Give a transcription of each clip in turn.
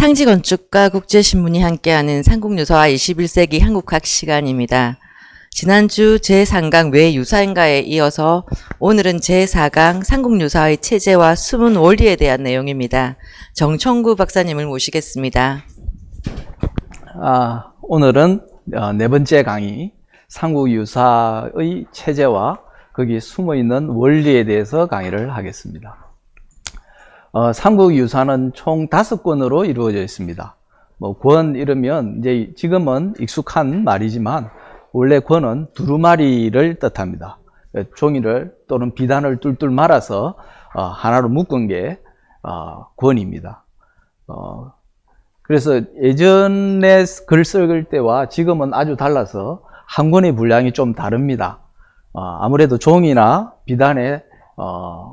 상지건축과 국제신문이 함께하는 삼국유사와 21세기 한국학 시간입니다. 지난주 제3강 왜 유사인가에 이어서 오늘은 제4강 삼국유사의 체제와 숨은 원리에 대한 내용입니다. 정청구 박사님을 모시겠습니다. 오늘은 네 번째 강의 삼국유사의 체제와 거기에 숨어있는 원리에 대해서 강의를 하겠습니다. 삼국유사는 총 5권으로 이루어져 있습니다. 권 이러면 이제 지금은 익숙한 말이지만 원래 권은 두루마리를 뜻합니다. 종이를 또는 비단을 뚫뚫 말아서 하나로 묶은 게 권입니다. 그래서 예전에 글 쓸 때와 지금은 아주 달라서 한 권의 분량이 좀 다릅니다. 아무래도 종이나 비단에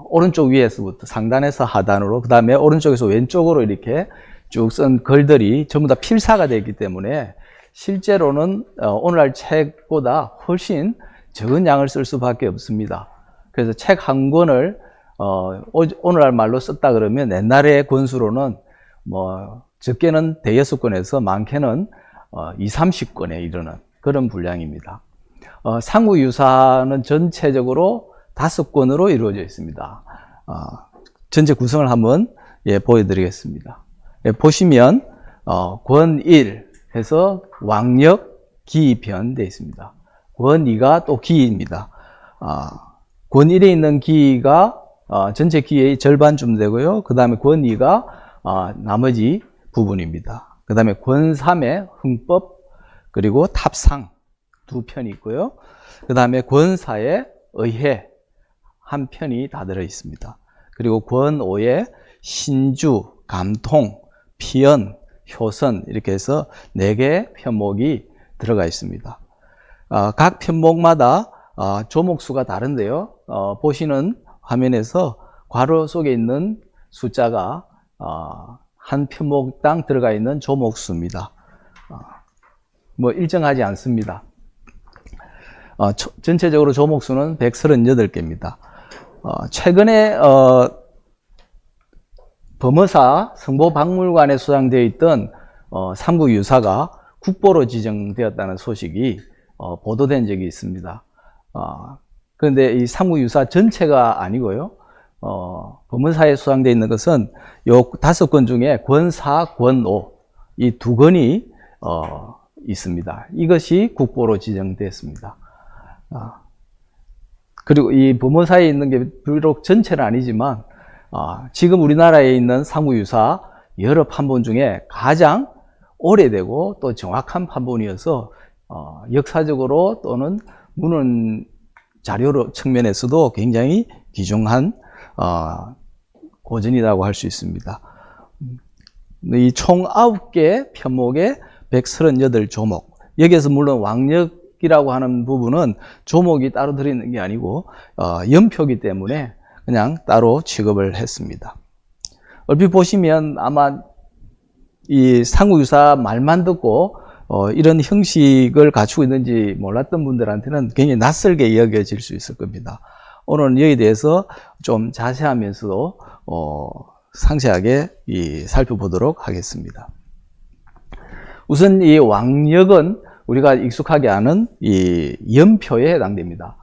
오른쪽 위에서부터 상단에서 하단으로, 그 다음에 오른쪽에서 왼쪽으로 이렇게 쭉 쓴 글들이 전부 다 필사가 되어 있기 때문에 실제로는 오늘날 책보다 훨씬 적은 양을 쓸 수밖에 없습니다. 그래서 책 한 권을 오늘날 말로 썼다 그러면 옛날의 권수로는 적게는 대여섯 권에서 많게는 20-30권에 이르는 그런 분량입니다. 삼국유사는 전체적으로 5권으로 이루어져 있습니다. 전체 구성을 한번 보여드리겠습니다. 보시면 권 1 해서 왕역, 기편 되어 있습니다. 권 2가 또 기입니다. 권 1에 있는 기가 전체 기의 절반쯤 되고요. 그 다음에 권 2가 나머지 부분입니다. 그 다음에 권 3에 흥법, 그리고 탑상 두 편이 있고요. 그 다음에 권 4에 의회 한 편이 다 들어 있습니다. 그리고 권 5에 신주, 감통, 피연, 효선 이렇게 해서 4개의 편목이 들어가 있습니다. 각 편목마다 조목수가 다른데요. 보시는 화면에서 괄호 속에 있는 숫자가 한 편목당 들어가 있는 조목수입니다. 일정하지 않습니다. 전체적으로 조목수는 138개입니다. 최근에 범어사 성보박물관에 소장되어 있던 삼국유사가 국보로 지정되었다는 소식이 보도된 적이 있습니다. 그런데 이 삼국유사 전체가 아니고요. 범어사에 소장되어 있는 것은 요 5권 중에 권 4, 권 5, 이 2권이 있습니다. 이것이 국보로 지정됐습니다. 그리고 이 범어사에 있는 게 비록 전체는 아니지만 지금 우리나라에 있는 삼국유사 여러 판본 중에 가장 오래되고 또 정확한 판본이어서 역사적으로 또는 문헌 자료 측면에서도 굉장히 귀중한 고전이라고 할 수 있습니다. 이 총 9개 편목에 138조목, 여기에서 물론 왕역이라고 하는 부분은 조목이 따로 들어있는 게 아니고 연표기 때문에 그냥 따로 취급을 했습니다. 얼핏 보시면 아마 이 삼국유사 말만 듣고 이런 형식을 갖추고 있는지 몰랐던 분들한테는 굉장히 낯설게 여겨질 수 있을 겁니다. 오늘은 여기에 대해서 좀 자세하면서도 상세하게 살펴보도록 하겠습니다. 우선 이 왕역은 우리가 익숙하게 아는 이 연표에 해당됩니다.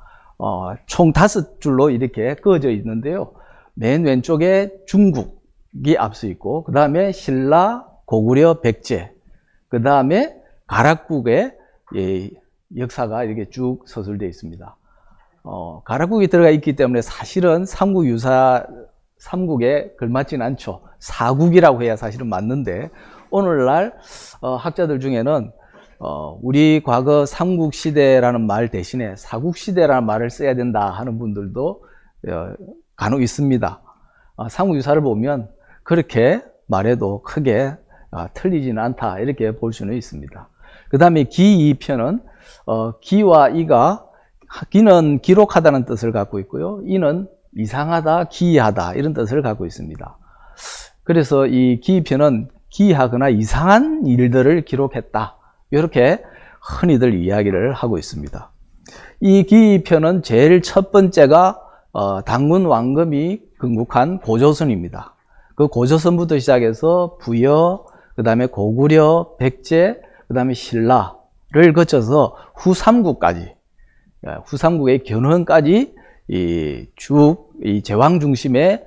총 5줄로 이렇게 그어져 있는데요. 맨 왼쪽에 중국이 앞서 있고, 그 다음에 신라, 고구려, 백제, 그 다음에 가락국의 역사가 이렇게 쭉 서술되어 있습니다. 가락국이 들어가 있기 때문에 사실은 삼국유사 3국에 걸맞지는 않죠. 4국이라고 해야 사실은 맞는데, 오늘날 학자들 중에는 우리 과거 삼국시대라는 말 대신에 사국시대라는 말을 써야 된다 하는 분들도 간혹 있습니다. 삼국유사를 보면 그렇게 말해도 크게 틀리지는 않다 이렇게 볼 수는 있습니다. 그 다음에 기 2편은 기와 이가, 기는 기록하다는 뜻을 갖고 있고요. 이는 이상하다, 기이하다 이런 뜻을 갖고 있습니다. 그래서 이 기 2편은 기이하거나 이상한 일들을 기록했다, 이렇게 흔히들 이야기를 하고 있습니다. 이 기 2편은 제일 첫 번째가 당군 왕금이 건국한 고조선입니다. 그 고조선부터 시작해서 부여, 그 다음에 고구려, 백제, 그 다음에 신라를 거쳐서 후삼국까지, 후삼국의 견훤까지 이 제왕 중심의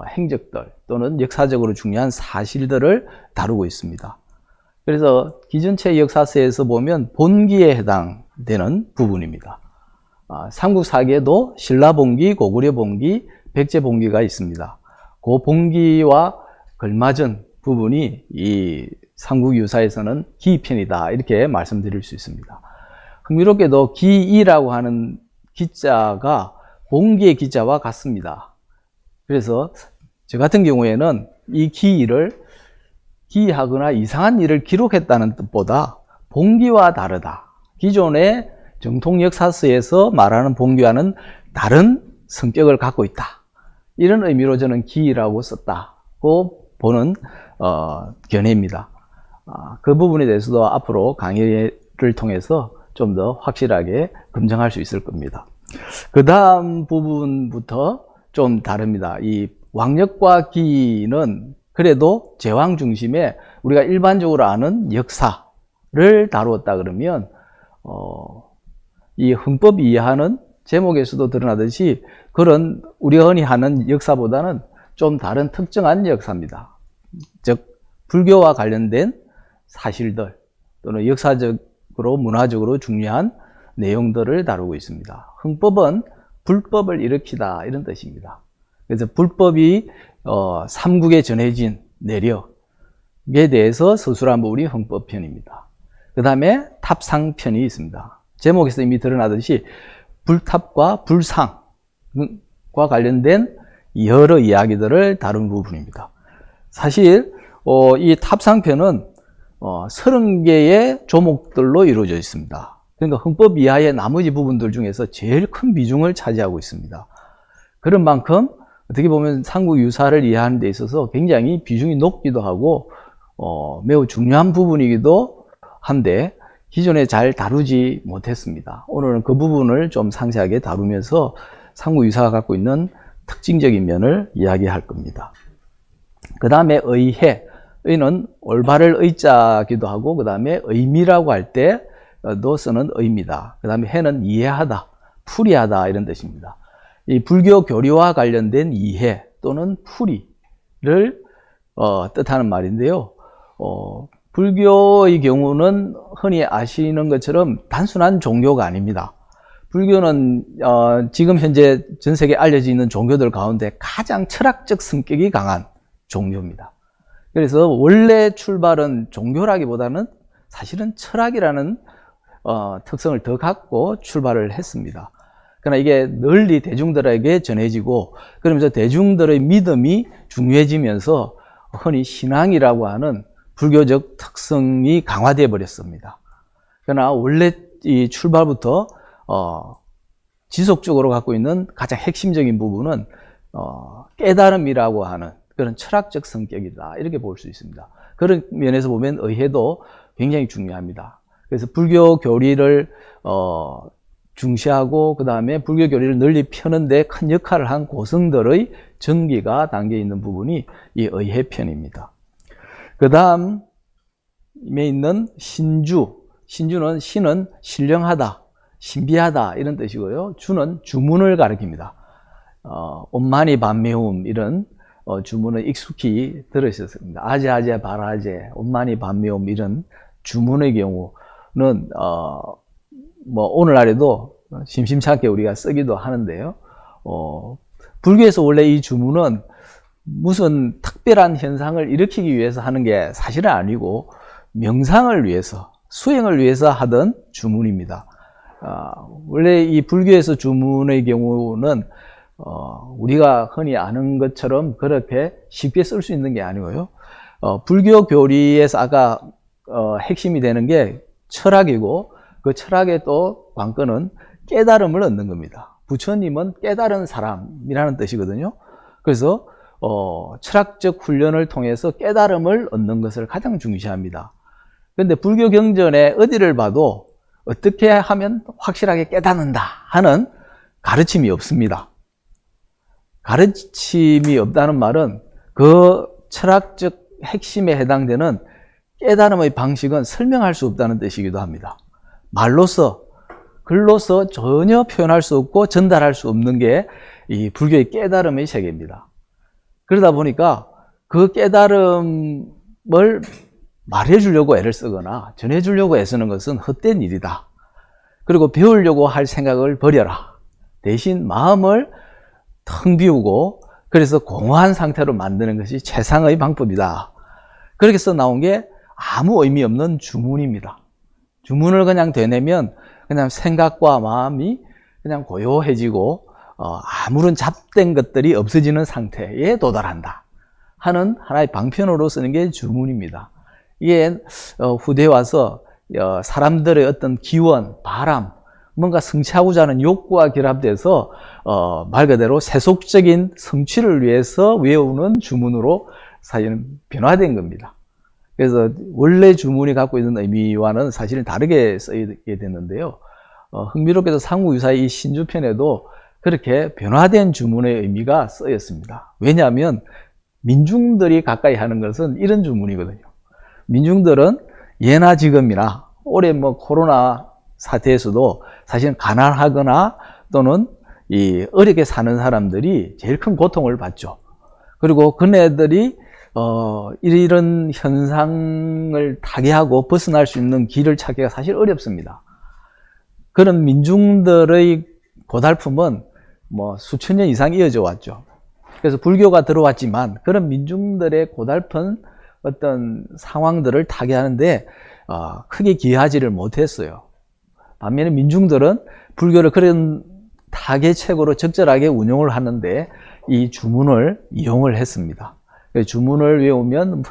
행적들 또는 역사적으로 중요한 사실들을 다루고 있습니다. 그래서 기존체 역사서에서 보면 본기에 해당되는 부분입니다. 삼국사기에도 신라본기, 고구려본기, 백제본기가 있습니다. 그 본기와 걸맞은 부분이 이 삼국유사에서는 기편이다 이렇게 말씀드릴 수 있습니다. 흥미롭게도 기이라고 하는 기자가 본기의 기자와 같습니다. 그래서 저 같은 경우에는 이 기이를 기이하거나 이상한 일을 기록했다는 뜻보다 본기와 다르다. 기존의 정통 역사서에서 말하는 본기와는 다른 성격을 갖고 있다. 이런 의미로 저는 기이라고 썼다고 보는 견해입니다. 그 부분에 대해서도 앞으로 강의를 통해서 좀 더 확실하게 검증할 수 있을 겁니다. 그 다음 부분부터 좀 다릅니다. 이 왕역과 기는 그래도 제왕 중심의 우리가 일반적으로 아는 역사를 다루었다 그러면 이 헌법 이해하는 제목에서도 드러나듯이 그런 우리가 흔히 하는 역사보다는 좀 다른 특정한 역사입니다. 즉 불교와 관련된 사실들 또는 역사적으로 문화적으로 중요한 내용들을 다루고 있습니다. 헌법은 불법을 일으키다 이런 뜻입니다. 그래서 불법이 삼국에 전해진 내력에 대해서 서술한 부분이 헌법편입니다. 그 다음에 탑상편이 있습니다. 제목에서 이미 드러나듯이 불탑과 불상과 관련된 여러 이야기들을 다룬 부분입니다. 사실 이 탑상편은 30개의 조목들로 이루어져 있습니다. 그러니까 헌법 이하의 나머지 부분들 중에서 제일 큰 비중을 차지하고 있습니다. 그런 만큼 어떻게 보면 삼국 유사를 이해하는 데 있어서 굉장히 비중이 높기도 하고 매우 중요한 부분이기도 한데 기존에 잘 다루지 못했습니다. 오늘은 그 부분을 좀 상세하게 다루면서 삼국 유사가 갖고 있는 특징적인 면을 이야기할 겁니다. 그 다음에 의해, 의는 올바를 의자기도 하고 그 다음에 의미라고 할 때도 쓰는 의입니다. 그 다음에 해는 이해하다, 풀이하다 이런 뜻입니다. 이 불교 교리와 관련된 이해 또는 풀이를 뜻하는 말인데요. 불교의 경우는 흔히 아시는 것처럼 단순한 종교가 아닙니다. 불교는 지금 현재 전 세계에 알려져 있는 종교들 가운데 가장 철학적 성격이 강한 종교입니다. 그래서 원래 출발은 종교라기보다는 사실은 철학이라는 특성을 더 갖고 출발을 했습니다. 그러나 이게 널리 대중들에게 전해지고 그러면서 대중들의 믿음이 중요해지면서 흔히 신앙이라고 하는 불교적 특성이 강화되어 버렸습니다. 그러나 원래 이 출발부터 지속적으로 갖고 있는 가장 핵심적인 부분은 깨달음이라고 하는 그런 철학적 성격이다 이렇게 볼 수 있습니다. 그런 면에서 보면 의해도 굉장히 중요합니다. 그래서 불교 교리를 중시하고 그 다음에 불교 교리를 널리 펴는 데 큰 역할을 한 고성들의 정기가 담겨 있는 부분이 이 의해편입니다. 그 다음에 있는 신주. 신주는 신은 신령하다, 신비하다 이런 뜻이고요. 주는 주문을 가리킵니다. 온만이 반매움 이런 주문을 익숙히 들으셨습니다. 아제아제 바라제, 온만이 반매움 이런 주문의 경우는 뭐 오늘날에도 심심찮게 우리가 쓰기도 하는데요. 불교에서 원래 이 주문은 무슨 특별한 현상을 일으키기 위해서 하는 게 사실은 아니고 명상을 위해서, 수행을 위해서 하던 주문입니다. 원래 이 불교에서 주문의 경우는 우리가 흔히 아는 것처럼 그렇게 쉽게 쓸 수 있는 게 아니고요. 불교 교리에서 아까 핵심이 되는 게 철학이고 그 철학의 또 관건은 깨달음을 얻는 겁니다. 부처님은 깨달은 사람이라는 뜻이거든요. 그래서 철학적 훈련을 통해서 깨달음을 얻는 것을 가장 중시합니다. 그런데 불교 경전에 어디를 봐도 어떻게 하면 확실하게 깨닫는다 하는 가르침이 없습니다. 가르침이 없다는 말은 그 철학적 핵심에 해당되는 깨달음의 방식은 설명할 수 없다는 뜻이기도 합니다. 말로서, 글로서 전혀 표현할 수 없고 전달할 수 없는 게 이 불교의 깨달음의 세계입니다. 그러다 보니까 그 깨달음을 말해주려고 애를 쓰거나 전해주려고 애쓰는 것은 헛된 일이다. 그리고 배우려고 할 생각을 버려라. 대신 마음을 텅 비우고 그래서 공허한 상태로 만드는 것이 최상의 방법이다. 그렇게 해서 나온 게 아무 의미 없는 주문입니다. 주문을 그냥 되뇌면 그냥 생각과 마음이 그냥 고요해지고 아무런 잡된 것들이 없어지는 상태에 도달한다 하는 하나의 방편으로 쓰는 게 주문입니다. 이게 후대에 와서 사람들의 어떤 기원, 바람, 뭔가 성취하고자 하는 욕구와 결합돼서 말 그대로 세속적인 성취를 위해서 외우는 주문으로 사실은 변화된 겁니다. 그래서 원래 주문이 갖고 있는 의미와는 사실은 다르게 쓰이게 됐는데요. 흥미롭게도 삼국유사의 이 신주편에도 그렇게 변화된 주문의 의미가 쓰였습니다. 왜냐하면 민중들이 가까이 하는 것은 이런 주문이거든요. 민중들은 예나 지금이나 올해 코로나 사태에서도 사실은 가난하거나 또는 어렵게 사는 사람들이 제일 큰 고통을 받죠. 그리고 그네들이 이런 현상을 타개하고 벗어날 수 있는 길을 찾기가 사실 어렵습니다. 그런 민중들의 고달픔은 수천 년 이상 이어져 왔죠. 그래서 불교가 들어왔지만 그런 민중들의 고달픈 어떤 상황들을 타개하는데 크게 기여하지를 못했어요. 반면에 민중들은 불교를 그런 타개책으로 적절하게 운용을 하는데 이 주문을 이용을 했습니다. 주문을 외우면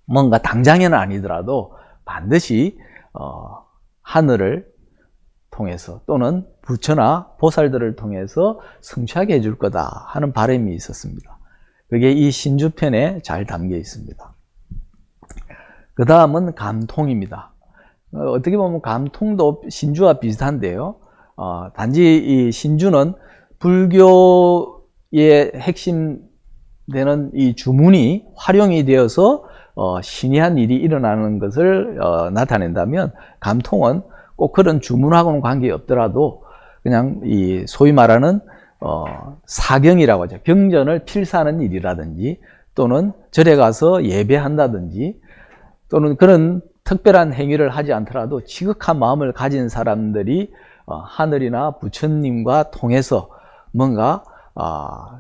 뭔가 당장에는 아니더라도 반드시 하늘을 통해서 또는 부처나 보살들을 통해서 성취하게 해줄 거다 하는 바람이 있었습니다. 그게 이 신주편에 잘 담겨 있습니다. 그 다음은 감통입니다. 어떻게 보면 감통도 신주와 비슷한데요. 단지 이 신주는 불교의 핵심 되는 이 주문이 활용이 되어서 신이한 일이 일어나는 것을 나타낸다면 감통은 꼭 그런 주문하고는 관계없더라도 그냥 이 소위 말하는 사경이라고 하죠. 경전을 필사하는 일이라든지 또는 절에 가서 예배한다든지 또는 그런 특별한 행위를 하지 않더라도 지극한 마음을 가진 사람들이 하늘이나 부처님과 통해서 뭔가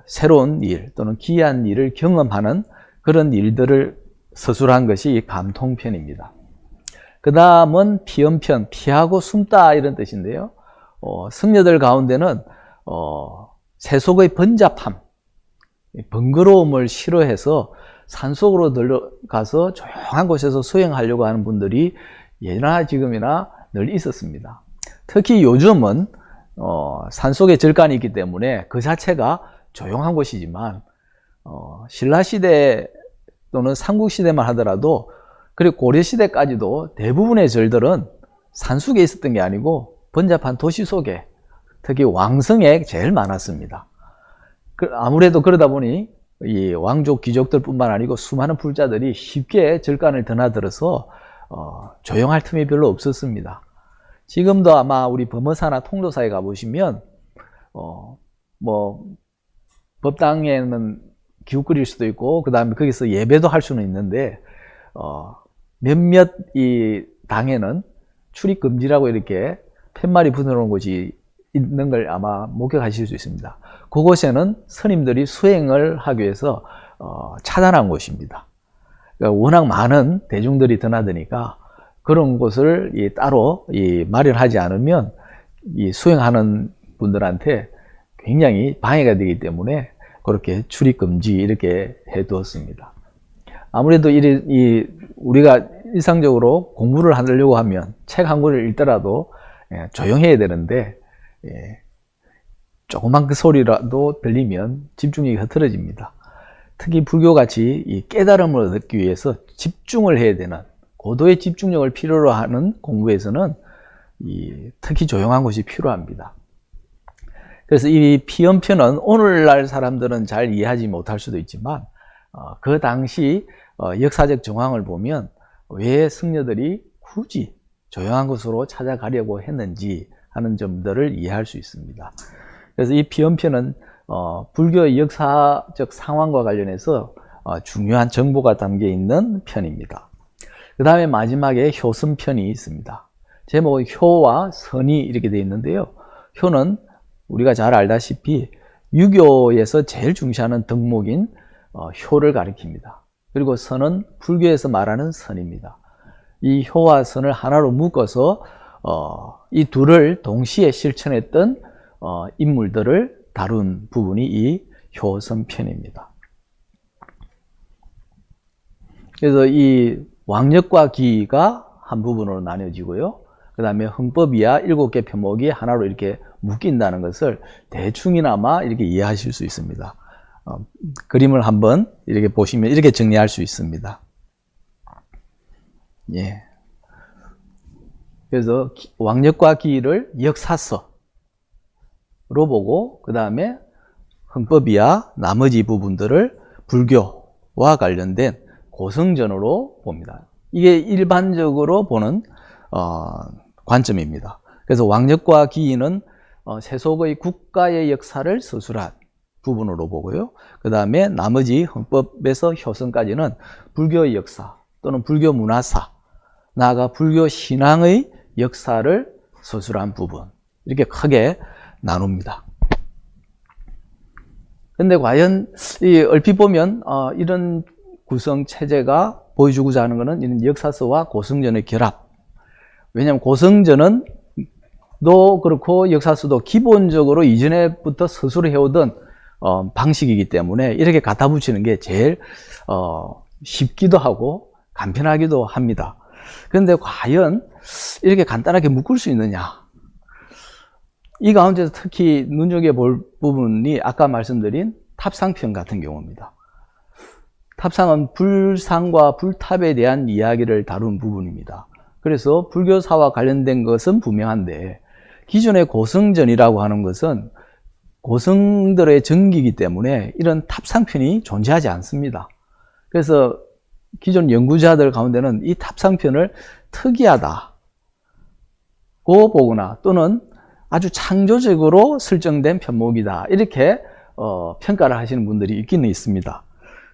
새로운 일 또는 기이한 일을 경험하는 그런 일들을 서술한 것이 이 감통편입니다. 그 다음은 피엄편, 피하고 숨다 이런 뜻인데요. 승려들 가운데는 세속의 번잡함, 번거로움을 싫어해서 산속으로 들어가서 조용한 곳에서 수행하려고 하는 분들이 예나 지금이나 늘 있었습니다. 특히 요즘은 산속에 절간이 있기 때문에 그 자체가 조용한 곳이지만 신라시대 또는 삼국시대만 하더라도 그리고 고려시대까지도 대부분의 절들은 산속에 있었던 게 아니고 번잡한 도시 속에 특히 왕성에 제일 많았습니다. 아무래도 그러다 보니 이 왕족 귀족들 뿐만 아니고 수많은 불자들이 쉽게 절간을 드나들어서 조용할 틈이 별로 없었습니다. 지금도 아마 우리 범어사나 통도사에 가보시면 법당에는 기웃거릴 수도 있고 그 다음에 거기서 예배도 할 수는 있는데 몇몇 이 당에는 출입금지라고 이렇게 팻말이 붙여놓은 곳이 있는 걸 아마 목격하실 수 있습니다. 그곳에는 스님들이 수행을 하기 위해서 차단한 곳입니다. 그러니까 워낙 많은 대중들이 드나드니까 그런 곳을 따로 마련하지 않으면 이 수행하는 분들한테 굉장히 방해가 되기 때문에 그렇게 출입금지 이렇게 해두었습니다. 아무래도 우리가 일상적으로 공부를 하려고 하면 책 한 권을 읽더라도 조용해야 되는데 조그만 그 소리라도 들리면 집중력이 흐트러집니다. 특히 불교같이 이 깨달음을 얻기 위해서 집중을 해야 되는 고도의 집중력을 필요로 하는 공부에서는 특히 조용한 곳이 필요합니다. 그래서 이 피엄편은 오늘날 사람들은 잘 이해하지 못할 수도 있지만 그 당시 역사적 정황을 보면 왜 승려들이 굳이 조용한 곳으로 찾아가려고 했는지 하는 점들을 이해할 수 있습니다. 그래서 이 피엄편은 불교의 역사적 상황과 관련해서 중요한 정보가 담겨 있는 편입니다. 그 다음에 마지막에 효선편이 있습니다. 제목은 효와 선이 이렇게 되어 있는데요. 효는 우리가 잘 알다시피 유교에서 제일 중시하는 덕목인 효를 가리킵니다. 그리고 선은 불교에서 말하는 선입니다. 이 효와 선을 하나로 묶어서 이 둘을 동시에 실천했던 인물들을 다룬 부분이 이 효선편입니다. 그래서 이 왕력과 기가 한 부분으로 나뉘어지고요. 그 다음에 흥법이야 7개 표목이 하나로 이렇게 묶인다는 것을 대충이나마 이렇게 이해하실 수 있습니다. 그림을 한번 이렇게 보시면 이렇게 정리할 수 있습니다. 예. 그래서 왕력과 기를 역사서로 보고 그 다음에 흥법이야 나머지 부분들을 불교와 관련된 고성전으로 봅니다. 이게 일반적으로 보는 관점입니다. 그래서 왕력과 기는 세속의 국가의 역사를 서술한 부분으로 보고요. 그 다음에 나머지 헌법에서 효선까지는 불교의 역사 또는 불교 문화사, 나아가 불교 신앙의 역사를 서술한 부분, 이렇게 크게 나눕니다. 근데 과연 얼핏 보면 이런 구성 체제가 보여주고자 하는 것은 이런 역사서와 고성전의 결합. 왜냐하면 고성전은 도 그렇고 역사서도 기본적으로 이전에부터 서술을 해오던 방식이기 때문에 이렇게 갖다 붙이는 게 제일 쉽기도 하고 간편하기도 합니다. 그런데 과연 이렇게 간단하게 묶을 수 있느냐? 이 가운데서 특히 눈여겨볼 부분이 아까 말씀드린 탑상편 같은 경우입니다. 탑상은 불상과 불탑에 대한 이야기를 다룬 부분입니다. 그래서 불교사와 관련된 것은 분명한데 기존의 고성전이라고 하는 것은 고성들의 전기이기 때문에 이런 탑상편이 존재하지 않습니다. 그래서 기존 연구자들 가운데는 이 탑상편을 특이하다고 보거나 또는 아주 창조적으로 설정된 편목이다 이렇게 평가를 하시는 분들이 있기는 있습니다.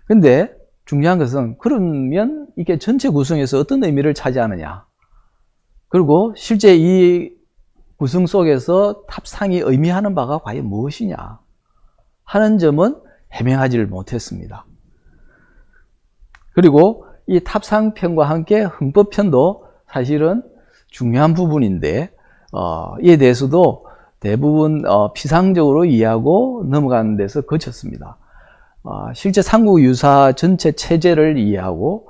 근데 중요한 것은 그러면 이게 전체 구성에서 어떤 의미를 차지하느냐, 그리고 실제 이 구성 속에서 탑상이 의미하는 바가 과연 무엇이냐 하는 점은 해명하지를 못했습니다. 그리고 이 탑상편과 함께 흥법편도 사실은 중요한 부분인데 이에 대해서도 대부분 피상적으로 이해하고 넘어가는 데서 거쳤습니다. 실제 삼국유사 전체 체제를 이해하고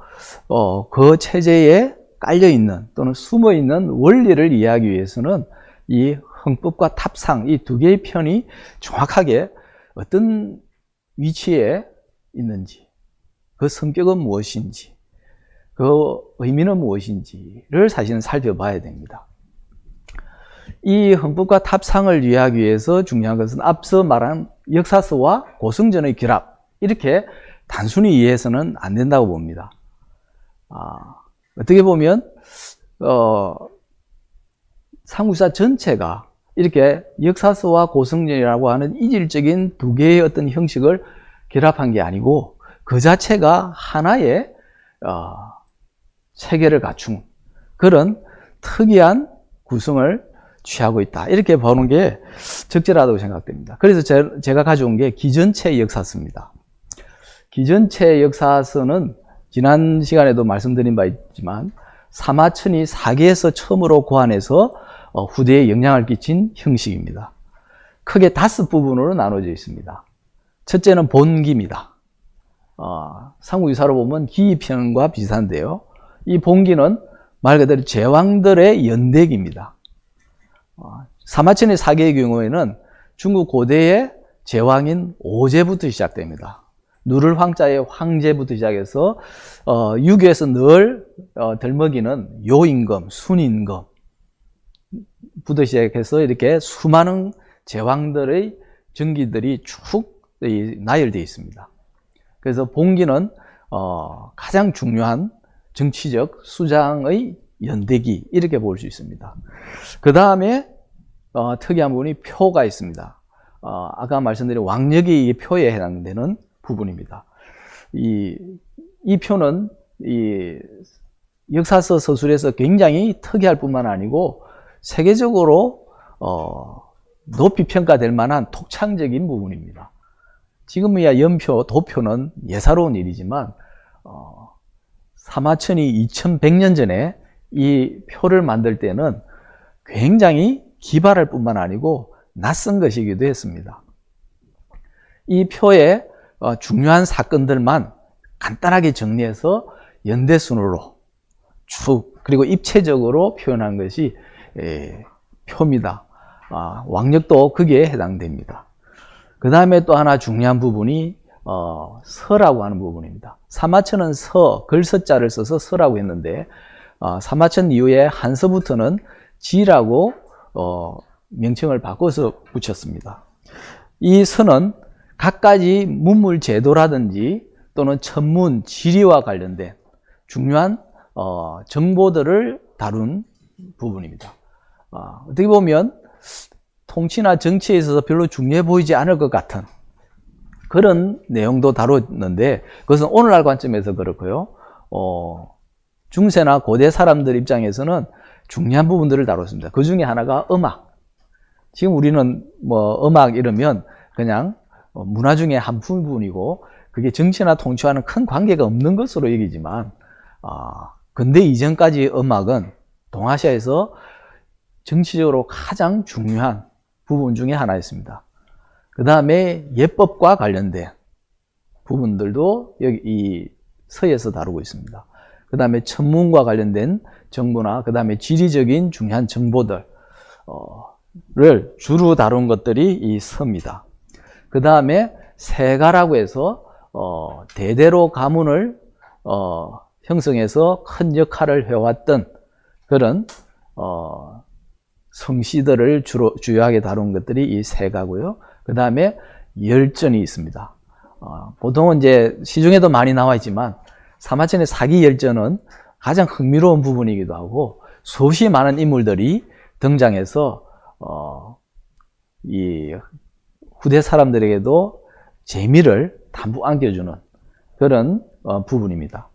그 체제에 깔려있는 또는 숨어있는 원리를 이해하기 위해서는 이 흥법과 탑상 이 두 개의 편이 정확하게 어떤 위치에 있는지, 그 성격은 무엇인지, 그 의미는 무엇인지를 사실은 살펴봐야 됩니다. 이 흥법과 탑상을 이해하기 위해서 중요한 것은 앞서 말한 역사서와 고성전의 결합, 이렇게 단순히 이해해서는 안 된다고 봅니다. 어떻게 보면 삼국사 전체가 이렇게 역사서와 고성전이라고 하는 이질적인 두 개의 어떤 형식을 결합한 게 아니고 그 자체가 하나의 체계를 갖춘 그런 특이한 구성을 취하고 있다, 이렇게 보는 게 적절하다고 생각됩니다. 그래서 제가 가져온 게 기전체 역사서입니다. 기전체 역사서는 지난 시간에도 말씀드린 바 있지만 사마천이 사계에서 처음으로 고안해서 후대에 영향을 끼친 형식입니다. 크게 5부분으로 나눠져 있습니다. 첫째는 본기입니다. 삼국유사로 보면 기편과 비슷한데요. 이 본기는 말 그대로 제왕들의 연대기입니다. 사마천의 사계의 경우에는 중국 고대의 제왕인 오제부터 시작됩니다. 누를 황자의 황제부터 시작해서 유교에서 늘 덜먹이는 요임금, 순임금부터 시작해서 이렇게 수많은 제왕들의 전기들이 쭉 나열되어 있습니다. 그래서 본기는 가장 중요한 정치적 수장의 연대기 이렇게 볼 수 있습니다. 그 다음에 특이한 부분이 표가 있습니다. 아까 말씀드린 왕력이 이 표에 해당되는 부분입니다. 이 표는 이 역사서 서술에서 굉장히 특이할 뿐만 아니고 세계적으로 높이 평가될 만한 독창적인 부분입니다. 지금이야 연표, 도표는 예사로운 일이지만 사마천이 2100년 전에 이 표를 만들 때는 굉장히 기발할 뿐만 아니고 낯선 것이기도 했습니다. 이 표에 중요한 사건들만 간단하게 정리해서 연대순으로 쭉 그리고 입체적으로 표현한 것이 표입니다. 왕력도 거기에 해당됩니다. 그 다음에 또 하나 중요한 부분이 서라고 하는 부분입니다. 사마천은 글서자를 써서 서라고 했는데 사마천 이후에 한서부터는 지라고 명칭을 바꿔서 붙였습니다. 이 서는 갖가지 문물 제도라든지 또는 천문, 지리와 관련된 중요한 정보들을 다룬 부분입니다. 어떻게 보면 통치나 정치에 있어서 별로 중요해 보이지 않을 것 같은 그런 내용도 다뤘는데 그것은 오늘날 관점에서 그렇고요. 중세나 고대 사람들 입장에서는 중요한 부분들을 다뤘습니다. 그 중에 하나가 음악. 지금 우리는 뭐 음악 이러면 그냥 문화 중에 한 부분이고 그게 정치나 통치와는 큰 관계가 없는 것으로 여기지만 근대 이전까지 음악은 동아시아에서 정치적으로 가장 중요한 부분 중에 하나였습니다. 그 다음에 예법과 관련된 부분들도 여기 이 서에서 다루고 있습니다. 그 다음에 천문과 관련된 정보나 그 다음에 지리적인 중요한 정보들을 주로 다룬 것들이 이 서입니다. 그 다음에 세가라고 해서 대대로 가문을 형성해서 큰 역할을 해왔던 그런 성씨들을 주요하게 다룬 것들이 이 세가고요. 그 다음에 열전이 있습니다. 보통은 이제 시중에도 많이 나와 있지만 사마천의 사기 열전은 가장 흥미로운 부분이기도 하고 수없이 많은 인물들이 등장해서 이 후대 사람들에게도 재미를 담뿍 안겨주는 그런 부분입니다.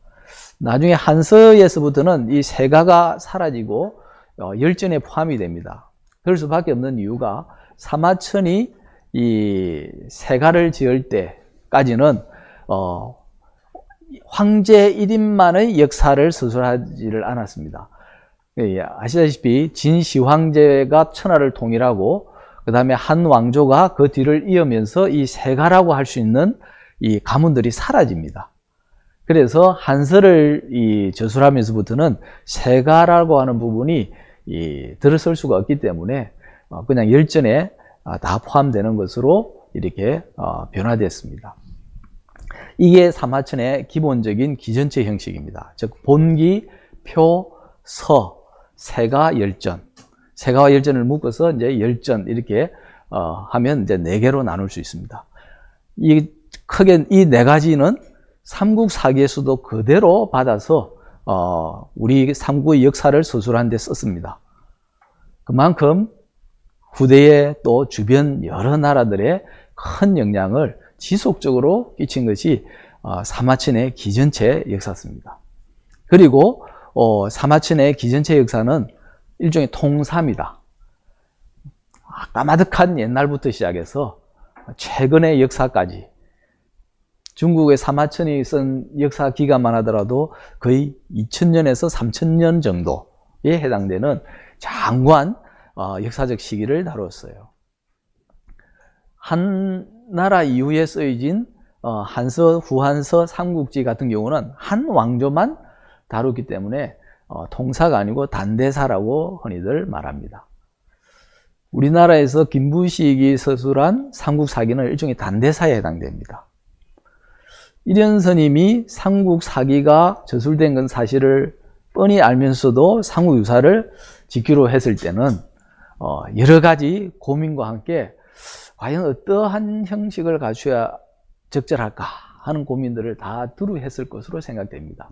나중에 한서에서부터는 이 세가가 사라지고 열전에 포함이 됩니다. 그럴 수밖에 없는 이유가 사마천이 이 세가를 지을 때까지는 황제 1인만의 역사를 서술하지를 않았습니다. 아시다시피 진시황제가 천하를 통일하고 그 다음에 한 왕조가 그 뒤를 이으면서 이 세가라고 할 수 있는 이 가문들이 사라집니다. 그래서 한서를 저술하면서부터는 세가라고 하는 부분이 들어설 수가 없기 때문에 그냥 열전에 다 포함되는 것으로 이렇게 변화됐습니다. 이게 사마천의 기본적인 기전체 형식입니다. 즉 본기, 표, 서, 세가, 열전. 세가와 열전을 묶어서 이제 열전 이렇게 하면 이제 4개로 나눌 수 있습니다. 크게 이 4가지는 삼국 사기에서도 그대로 받아서 우리 삼국의 역사를 서술하는 데 썼습니다. 그만큼 후대에 또 주변 여러 나라들의 큰 영향을 지속적으로 끼친 것이 사마천의 기전체 역사입니다. 그리고 사마천의 기전체 역사는 일종의 통사입니다. 까마득한 옛날부터 시작해서 최근의 역사까지 중국의 사마천이 쓴 역사 기간만 하더라도 거의 2000년에서 3000년 정도에 해당되는 장구한 역사적 시기를 다뤘어요. 한 나라 이후에 쓰여진 한서, 후한서, 삼국지 같은 경우는 한 왕조만 다뤘기 때문에 통사가 아니고 단대사라고 흔히들 말합니다. 우리나라에서 김부식이 서술한 삼국사기는 일종의 단대사에 해당됩니다. 일현스님이 삼국사기가 저술된 건 사실을 뻔히 알면서도 삼국유사를 짓기로 했을 때는 여러 가지 고민과 함께 과연 어떠한 형식을 갖춰야 적절할까 하는 고민들을 다 두루 했을 것으로 생각됩니다.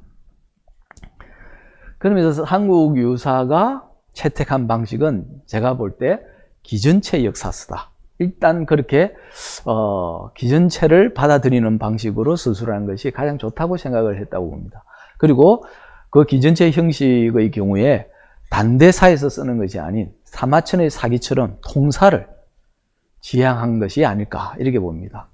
그러면서 한국 유사가 채택한 방식은 제가 볼 때 기전체 역사서다. 일단 그렇게 기전체를 받아들이는 방식으로 서술하는 것이 가장 좋다고 생각을 했다고 봅니다. 그리고 그 기전체 형식의 경우에 단대사에서 쓰는 것이 아닌 사마천의 사기처럼 통사를 지향한 것이 아닐까 이렇게 봅니다.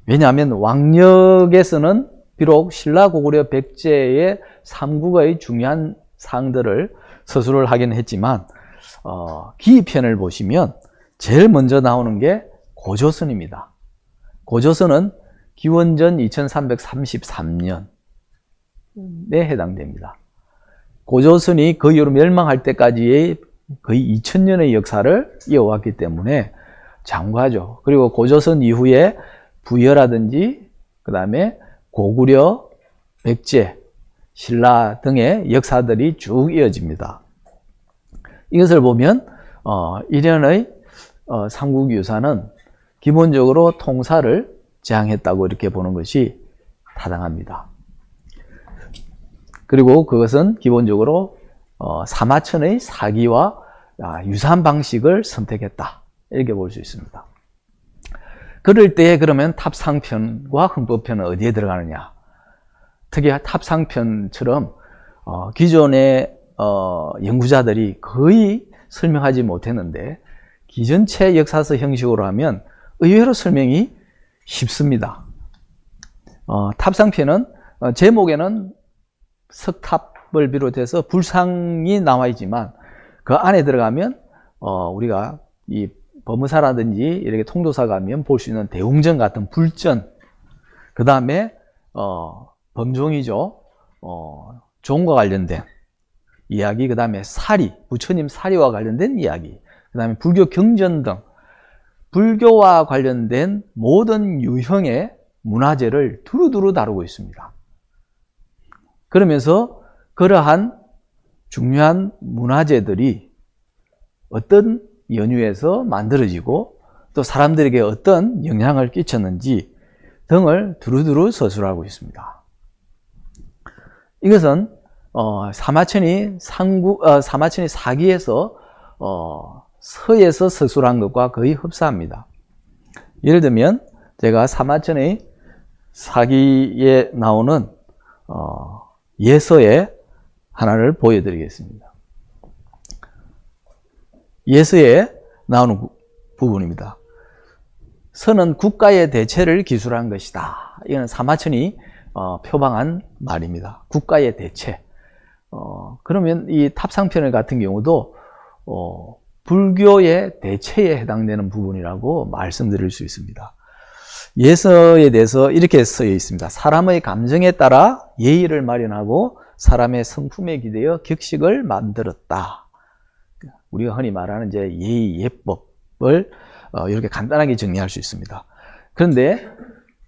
왜냐하면 왕력에서는 비록 신라 고구려 백제의 삼국의 중요한 사항들을 서술을 하긴 했지만 기편을 보시면 제일 먼저 나오는 게 고조선입니다. 고조선은 기원전 2333년에 해당됩니다. 고조선이 그 이후로 멸망할 때까지의 거의 2000년의 역사를 이어왔기 때문에 장구하죠. 그리고 고조선 이후에 부여라든지 그 다음에 고구려, 백제, 신라 등의 역사들이 쭉 이어집니다. 이것을 보면 일련의 삼국유사는 기본적으로 통사를 지향했다고 이렇게 보는 것이 타당합니다. 그리고 그것은 기본적으로 사마천의 사기와 유사한 방식을 선택했다 이렇게 볼 수 있습니다. 그럴 때 그러면 탑상편과 흥법편은 어디에 들어가느냐? 특히 탑상편처럼 기존의 연구자들이 거의 설명하지 못했는데 기전체 역사서 형식으로 하면 의외로 설명이 쉽습니다. 탑상편은 제목에는 석탑을 비롯해서 불상이 나와 있지만 그 안에 들어가면 우리가 이 범의사라든지 이렇게 통도사 가면 볼 수 있는 대웅전 같은 불전, 그 다음에 범종이죠. 종과 관련된 이야기, 그 다음에 사리, 부처님 사리와 관련된 이야기, 그 다음에 불교 경전 등 불교와 관련된 모든 유형의 문화재를 두루두루 다루고 있습니다. 그러면서 그러한 중요한 문화재들이 어떤 연유에서 만들어지고 또 사람들에게 어떤 영향을 끼쳤는지 등을 두루두루 서술하고 있습니다. 이것은 사마천이 사기에서 서에서 서술한 것과 거의 흡사합니다. 예를 들면 제가 사마천의 사기에 나오는 예서의 하나를 보여드리겠습니다. 예서에 나오는 부분입니다. 서는 국가의 대체를 기술한 것이다. 이건 사마천이 표방한 말입니다. 국가의 대체. 그러면 이 탑상편을 같은 경우도 불교의 대체에 해당되는 부분이라고 말씀드릴 수 있습니다. 예서에 대해서 이렇게 써 있습니다. 사람의 감정에 따라 예의를 마련하고 사람의 성품에 기대어 격식을 만들었다. 우리가 흔히 말하는 이제 예의, 예법을 이렇게 간단하게 정리할 수 있습니다. 그런데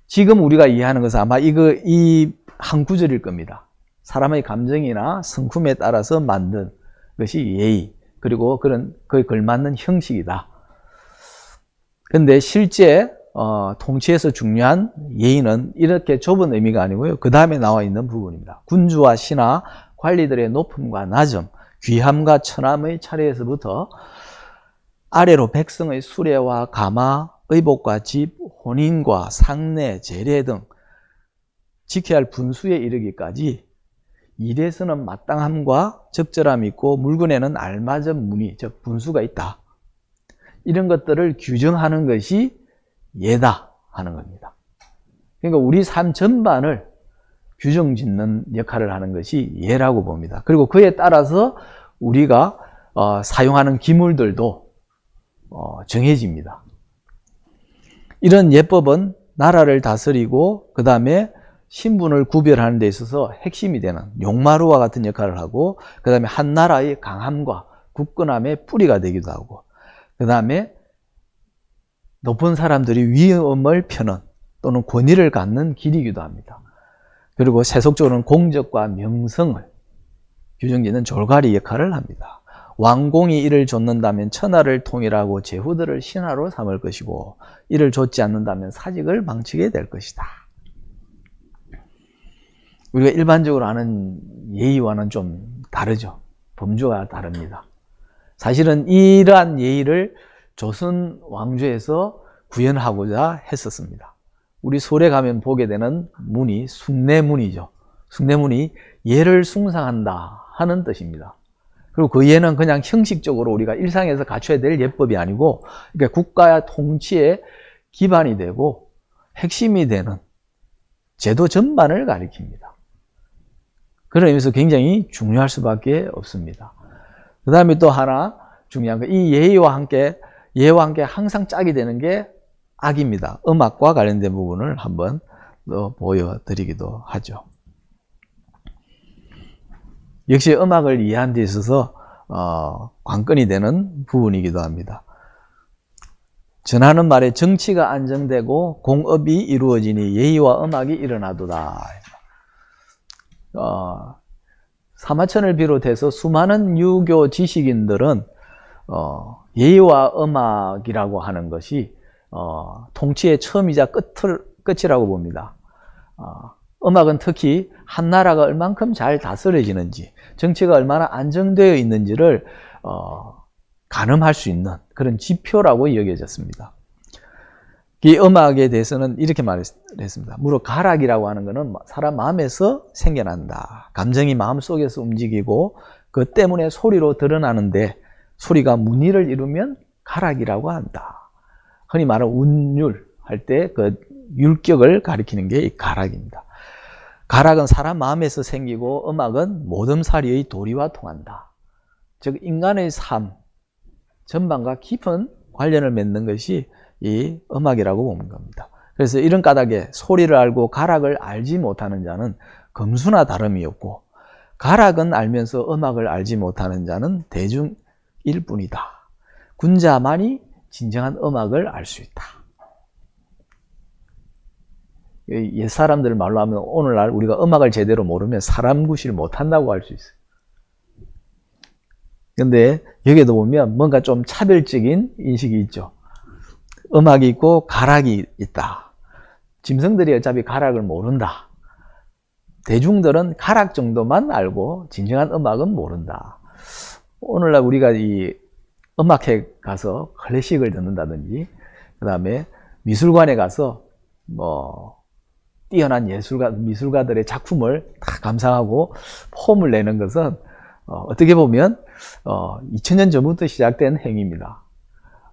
지금 우리가 이해하는 것은 아마 이 한 구절일 겁니다. 사람의 감정이나 성품에 따라서 만든 것이 예의, 그리고 그에 걸맞는 형식이다. 그런데 실제 통치에서 중요한 예의는 이렇게 좁은 의미가 아니고요. 그 다음에 나와 있는 부분입니다. 군주와 신하, 관리들의 높음과 낮음, 귀함과 천함의 차례에서부터 아래로 백성의 수레와 가마, 의복과 집, 혼인과 상례, 제례 등 지켜야 할 분수에 이르기까지 일에서는 마땅함과 적절함이 있고 물건에는 알맞은 무늬, 즉 분수가 있다. 이런 것들을 규정하는 것이 예다 하는 겁니다. 그러니까 우리 삶 전반을 규정짓는 역할을 하는 것이 예라고 봅니다. 그리고 그에 따라서 우리가 사용하는 기물들도 정해집니다. 이런 예법은 나라를 다스리고 그 다음에 신분을 구별하는 데 있어서 핵심이 되는 용마루와 같은 역할을 하고 그 다음에 한 나라의 강함과 굳건함의 뿌리가 되기도 하고 그 다음에 높은 사람들이 위엄을 펴는 또는 권위를 갖는 길이기도 합니다. 그리고 세속적으로는 공적과 명성을 규정짓는 졸가리 역할을 합니다. 왕공이 이를 좇는다면 천하를 통일하고 제후들을 신하로 삼을 것이고 이를 좇지 않는다면 사직을 망치게 될 것이다. 우리가 일반적으로 아는 예의와는 좀 다르죠. 범주가 다릅니다. 사실은 이러한 예의를 조선 왕조에서 구현하고자 했었습니다. 우리 솔에 가면 보게 되는 문이 숭례문이죠. 숭례문이 예를 숭상한다 하는 뜻입니다. 그리고 그 예는 그냥 형식적으로 우리가 일상에서 갖춰야 될 예법이 아니고, 그러니까 국가의 통치의 기반이 되고 핵심이 되는 제도 전반을 가리킵니다. 그런 의미에서 굉장히 중요할 수밖에 없습니다. 그 다음에 또 하나 중요한 거, 이 예와 함께 항상 짝이 되는 게 악입니다. 음악과 관련된 부분을 한번 더 보여드리기도 하죠. 역시 음악을 이해하는 데 있어서 관건이 되는 부분이기도 합니다. 전하는 말에 정치가 안정되고 공업이 이루어지니 예의와 음악이 일어나도다. 사마천을 비롯해서 수많은 유교 지식인들은 예의와 음악이라고 하는 것이 통치의 처음이자 끝이라고 봅니다. 음악은 특히 한 나라가 얼만큼 잘 다스려지는지, 정치가 얼마나 안정되어 있는지를 가늠할 수 있는 그런 지표라고 여겨졌습니다. 이 음악에 대해서는 이렇게 말했습니다. 무릇 가락이라고 하는 것은 사람 마음에서 생겨난다. 감정이 마음속에서 움직이고 그 때문에 소리로 드러나는데, 소리가 문의를 이루면 가락이라고 한다. 흔히 말하는 운율 할 때 그 율격을 가리키는 게 이 가락입니다. 가락은 사람 마음에서 생기고 음악은 모듬사리의 도리와 통한다. 즉 인간의 삶 전반과 깊은 관련을 맺는 것이 이 음악이라고 보는 겁니다. 그래서 이런 까닭에 소리를 알고 가락을 알지 못하는 자는 검수나 다름이 없고, 가락은 알면서 음악을 알지 못하는 자는 대중일 뿐이다. 군자만이 진정한 음악을 알 수 있다. 옛 사람들 말로 하면 오늘날 우리가 음악을 제대로 모르면 사람 구실 못한다고 할 수 있어요. 근데 여기에도 보면 뭔가 좀 차별적인 인식이 있죠. 음악이 있고 가락이 있다. 짐승들이 어차피 가락을 모른다. 대중들은 가락 정도만 알고 진정한 음악은 모른다. 오늘날 우리가 이 음악회 가서 클래식을 듣는다든지, 그 다음에 미술관에 가서 뛰어난 미술가들의 작품을 다 감상하고 폼을 내는 것은 어떻게 보면 2000년 전부터 시작된 행위입니다.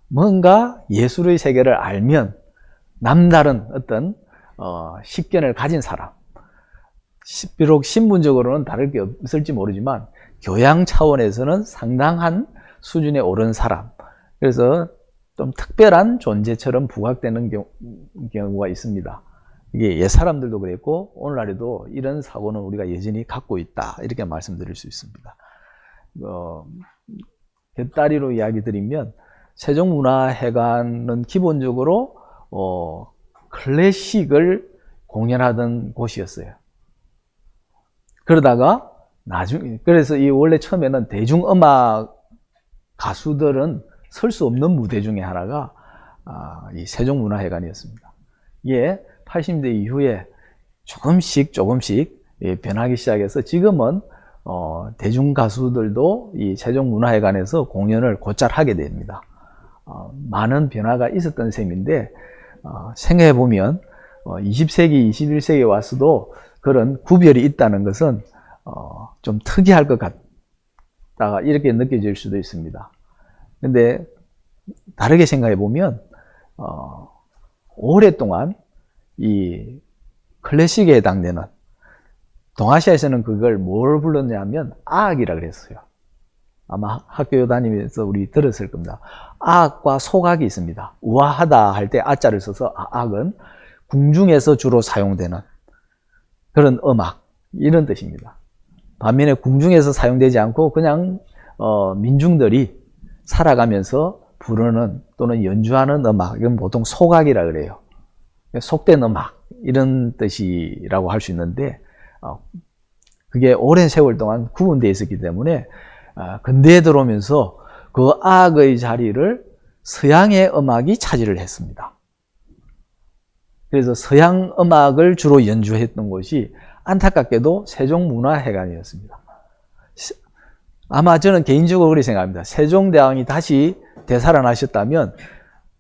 뭔가 예술의 세계를 알면 남다른 어떤 식견을 가진 사람, 비록 신분적으로는 다를 게 없을지 모르지만 교양 차원에서는 상당한 수준에 오른 사람, 그래서 좀 특별한 존재처럼 부각되는 경우가 있습니다. 이게 옛 사람들도 그랬고 오늘날에도 이런 사고는 우리가 여전히 갖고 있다, 이렇게 말씀드릴 수 있습니다. 곁다리로 이야기 드리면 세종문화회관은 기본적으로 클래식을 공연하던 곳이었어요. 그러다가 나중에, 그래서 이 원래 처음에는 대중음악 가수들은 설 수 없는 무대 중에 하나가 이 세종문화회관이었습니다. 이게 80대 이후에 조금씩 변하기 시작해서 지금은 대중 가수들도 이 세종문화회관에서 공연을 곧잘 하게 됩니다. 많은 변화가 있었던 셈인데, 생각해 보면 20세기, 21세기에 와서도 그런 구별이 있다는 것은 좀 특이할 것 같다, 이렇게 느껴질 수도 있습니다. 근데 다르게 생각해 보면 오랫동안 이 클래식에 해당되는, 동아시아에서는 그걸 뭘 불렀냐면 아악이라 그랬어요. 아마 학교 다니면서 우리 들었을 겁니다. 아악과 소각이 있습니다. 우아하다 할 때 아자를 써서 아악은 궁중에서 주로 사용되는 그런 음악, 이런 뜻입니다. 반면에 궁중에서 사용되지 않고 그냥 민중들이 살아가면서 부르는 또는 연주하는 음악, 이건 보통 소각이라 그래요. 속된 음악, 이런 뜻이라고 할 수 있는데, 그게 오랜 세월 동안 구분되어 있었기 때문에 근대에 들어오면서 그 악의 자리를 서양의 음악이 차지를 했습니다. 그래서 서양 음악을 주로 연주했던 곳이 안타깝게도 세종문화회관이었습니다. 아마 저는 개인적으로 그렇게 생각합니다. 세종대왕이 다시 되살아나셨다면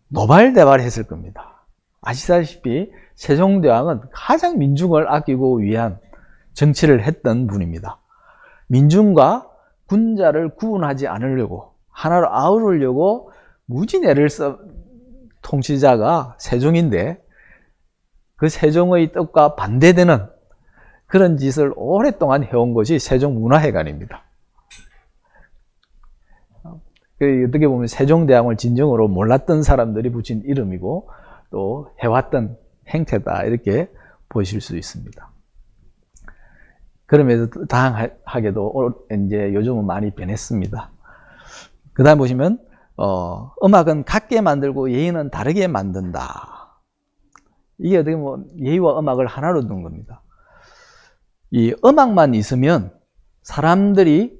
노발대발했을 겁니다. 아시다시피 세종대왕은 가장 민중을 아끼고 위한 정치를 했던 분입니다. 민중과 군자를 구분하지 않으려고 하나로 아우르려고 무진애를 써 통치자가 세종인데 그 세종의 뜻과 반대되는 그런 짓을 오랫동안 해온 것이 세종문화회관입니다. 어떻게 보면 세종대왕을 진정으로 몰랐던 사람들이 붙인 이름이고 또 해왔던 행태다 이렇게 보실 수 있습니다. 그러면서 다양하게도 이제 요즘은 많이 변했습니다. 그 다음 보시면 음악은 같게 만들고 예의는 다르게 만든다. 이게 어떻게 보면 예의와 음악을 하나로 둔 겁니다. 이 음악만 있으면 사람들이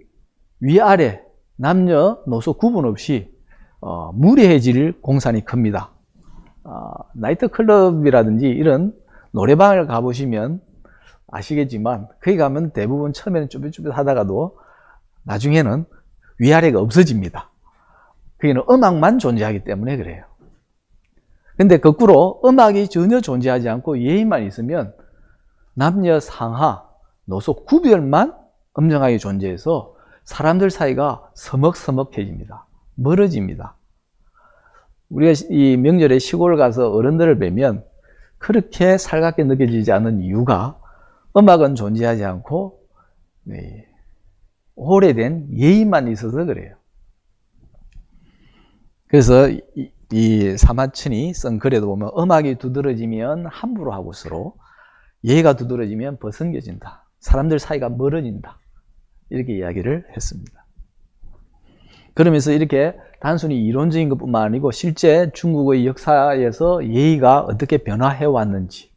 위아래 남녀노소 구분 없이 무례해질 공산이 큽니다. 나이트클럽이라든지 이런 노래방을 가보시면 아시겠지만 거기 가면 대부분 처음에는 쭈삣쭈삣 하다가도 나중에는 위아래가 없어집니다. 거기는 음악만 존재하기 때문에 그래요. 근데 거꾸로 음악이 전혀 존재하지 않고 예의만 있으면 남녀 상하 노소 구별만 엄정하게 존재해서 사람들 사이가 서먹서먹해집니다. 멀어집니다. 우리가 이 명절에 시골 가서 어른들을 뵈면 그렇게 살갑게 느껴지지 않는 이유가 음악은 존재하지 않고 오래된 예의만 있어서 그래요. 그래서 이 사마천이 쓴 글에도 보면 음악이 두드러지면 함부로 하고서로 예의가 두드러지면 벗은겨진다. 사람들 사이가 멀어진다. 이렇게 이야기를 했습니다. 그러면서 이렇게 단순히 이론적인 것뿐만 아니고 실제 중국의 역사에서 예의가 어떻게 변화해 왔는지,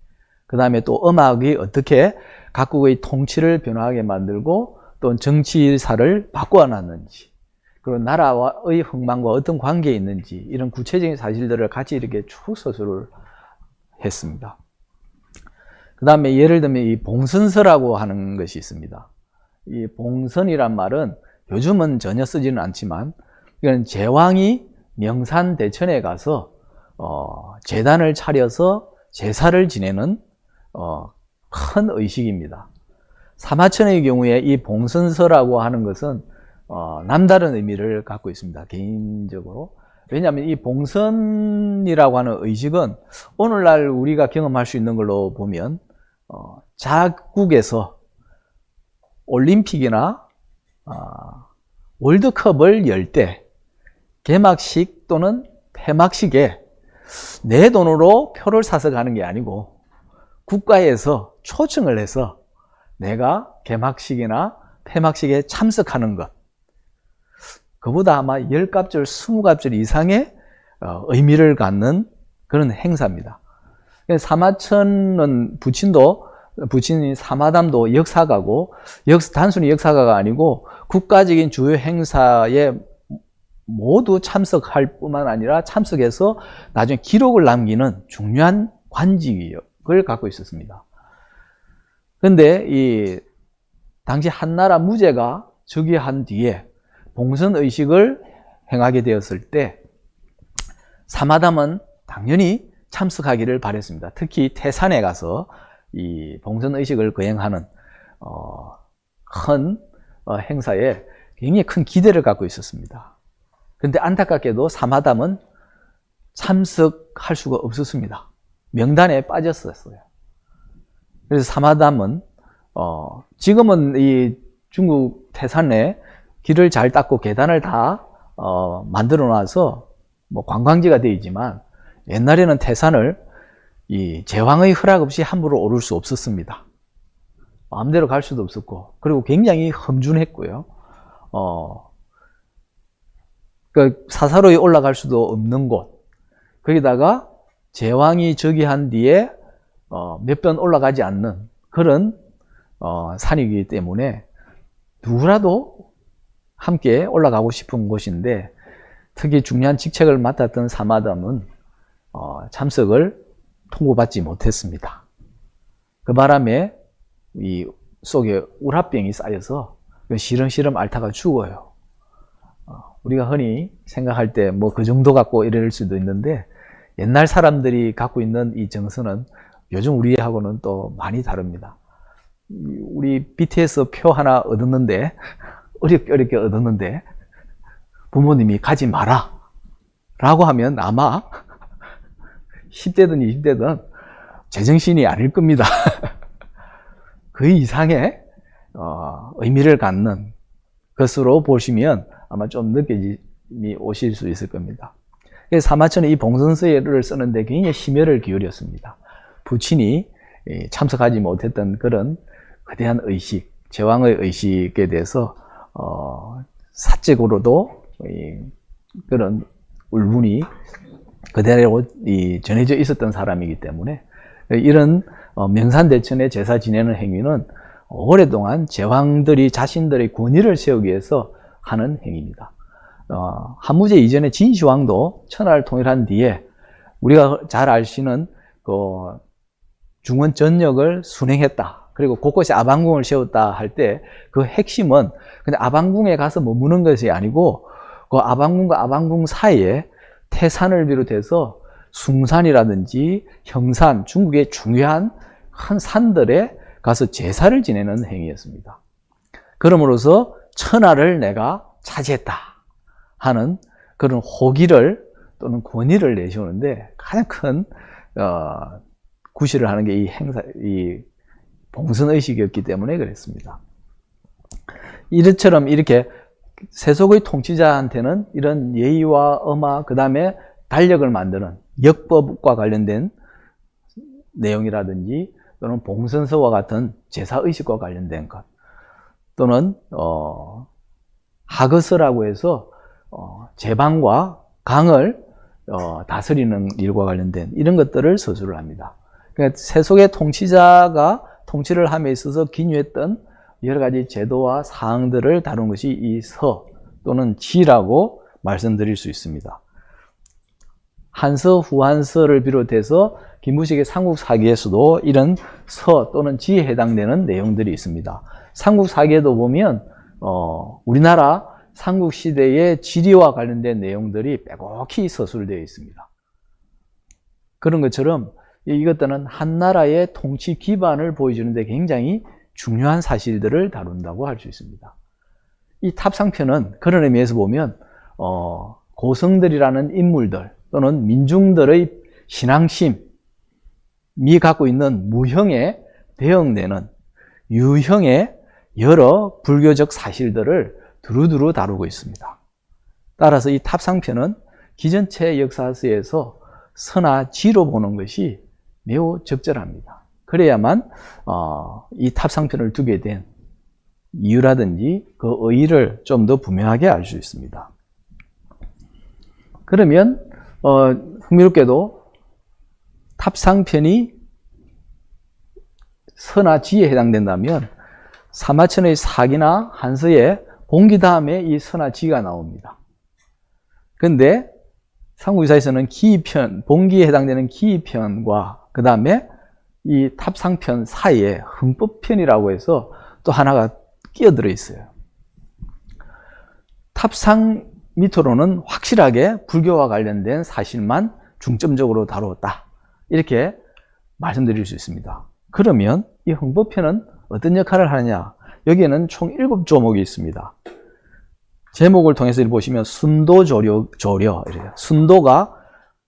그 다음에 또 음악이 어떻게 각국의 통치를 변화하게 만들고 또 정치사를 바꾸어 놨는지, 그리고 나라의 흥망과 어떤 관계에 있는지 이런 구체적인 사실들을 같이 이렇게 쭉 서술을 했습니다. 그 다음에 예를 들면 이 봉선서라고 하는 것이 있습니다. 이 봉선이란 말은 요즘은 전혀 쓰지는 않지만 이건 제왕이 명산대천에 가서 제단을 차려서 제사를 지내는 큰 의식입니다. 사마천의 경우에 이 봉선서라고 하는 것은 남다른 의미를 갖고 있습니다. 개인적으로. 왜냐하면 이 봉선이라고 하는 의식은 오늘날 우리가 경험할 수 있는 걸로 보면 자국에서 올림픽이나 월드컵을 열 때 개막식 또는 폐막식에 내 돈으로 표를 사서 가는 게 아니고 국가에서 초청을 해서 내가 개막식이나 폐막식에 참석하는 것, 그보다 아마 10갑절, 20갑절 이상의 의미를 갖는 그런 행사입니다. 사마천은 부친인 사마담도 역사가고 단순히 역사가가 아니고 국가적인 주요 행사에 모두 참석할 뿐만 아니라 참석해서 나중에 기록을 남기는 중요한 관직을 갖고 있었습니다. 그런데 이 당시 한나라 무제가 즉위한 뒤에 봉선의식을 행하게 되었을 때 사마담은 당연히 참석하기를 바랬습니다. 특히 태산에 가서 이 봉선의식을 거행하는 큰 행사에 굉장히 큰 기대를 갖고 있었습니다. 그런데 안타깝게도 사마담은 참석할 수가 없었습니다. 명단에 빠졌었어요. 그래서 사마담은 지금은 이 중국 태산에 길을 잘 닦고 계단을 다 만들어 놔서 뭐 관광지가 되어 있지만 옛날에는 태산을 이 제왕의 허락 없이 함부로 오를 수 없었습니다. 마음대로 갈 수도 없었고, 그리고 굉장히 험준했고요. 그 사사로이 올라갈 수도 없는 곳, 거기다가 제왕이 즉위한 뒤에 몇 번 올라가지 않는 그런 산이기 때문에 누구라도 함께 올라가고 싶은 곳인데, 특히 중요한 직책을 맡았던 사마담은 참석을 통보받지 못했습니다. 그 바람에 이 속에 우라병이 쌓여서 시름시름 앓다가 죽어요. 우리가 흔히 생각할 때 뭐 그 정도 갖고 이럴 수도 있는데, 옛날 사람들이 갖고 있는 이 정서는 요즘 우리하고는 또 많이 다릅니다. 우리 BTS 표 하나 얻었는데, 어렵게 얻었는데 부모님이 가지 마라 라고 하면 아마 10대든 20대든 제정신이 아닐 겁니다. 그 이상의 의미를 갖는 것으로 보시면 아마 좀 느낌이 오실 수 있을 겁니다. 그래서 사마천은 이 봉선서예를 쓰는데 굉장히 심혈을 기울였습니다. 부친이 참석하지 못했던 그런 거대한 의식, 제왕의 의식에 대해서 사적으로도 그런 울분이 그대로 전해져 있었던 사람이기 때문에 이런 명산대천의 제사 지내는 행위는 오랫동안 제왕들이 자신들의 권위를 세우기 위해서 하는 행위입니다. 한무제 이전에 진시황도 천하를 통일한 뒤에 우리가 잘 아시는 그 중원 전역을 순행했다. 그리고 곳곳에 아방궁을 세웠다 할 때 그 핵심은 근데 아방궁에 가서 머무는 것이 아니고 그 아방궁과 아방궁 사이에 태산을 비롯해서 숭산이라든지 형산, 중국의 중요한 큰 산들에 가서 제사를 지내는 행위였습니다. 그럼으로써 천하를 내가 차지했다 하는 그런 호기를 또는 권위를 내세우는데 가장 큰 구실을 하는 게 이 행사, 이 봉선의식이었기 때문에 그랬습니다. 이처럼 이렇게 세속의 통치자한테는 이런 예의와 엄화, 그 다음에 달력을 만드는 역법과 관련된 내용이라든지 또는 봉선서와 같은 제사의식과 관련된 것 또는 하거서라고 해서 제방과 강을 다스리는 일과 관련된 이런 것들을 서술을 합니다. 그러니까 세속의 통치자가 통치를 함에 있어서 기뉴했던 여러 가지 제도와 사항들을 다룬 것이 이 서 또는 지라고 말씀드릴 수 있습니다. 한서, 후한서를 비롯해서 김무식의 삼국사기에서도 이런 서 또는 지에 해당되는 내용들이 있습니다. 삼국사기에도 보면 우리나라 삼국시대의 지리와 관련된 내용들이 빼곡히 서술되어 있습니다. 그런 것처럼 이것들은 한 나라의 통치 기반을 보여주는데 굉장히 중요한 사실들을 다룬다고 할 수 있습니다. 이 탑상편은 그런 의미에서 보면 고성들이라는 인물들 또는 민중들의 신앙심이 갖고 있는 무형에 대응되는 유형의 여러 불교적 사실들을 두루두루 다루고 있습니다. 따라서 이 탑상편은 기전체 역사서에서 서나 지로 보는 것이 매우 적절합니다. 그래야만 이 탑상편을 두게 된 이유라든지 그 의의를 좀 더 분명하게 알 수 있습니다. 그러면 흥미롭게도 탑상편이 서나 지에 해당된다면 사마천의 사기나 한서의 봉기 다음에 이 서나 지가 나옵니다. 그런데 삼국유사에서는 기편, 봉기에 해당되는 기편과 그 다음에 이 탑상편 사이에 흥법편이라고 해서 또 하나가 끼어들어 있어요. 탑상 밑으로는 확실하게 불교와 관련된 사실만 중점적으로 다루었다. 이렇게 말씀드릴 수 있습니다. 그러면 이 흥법편은 어떤 역할을 하느냐? 여기에는 총 7조목이 있습니다. 제목을 통해서 보시면 순도조려, 이래요. 순도가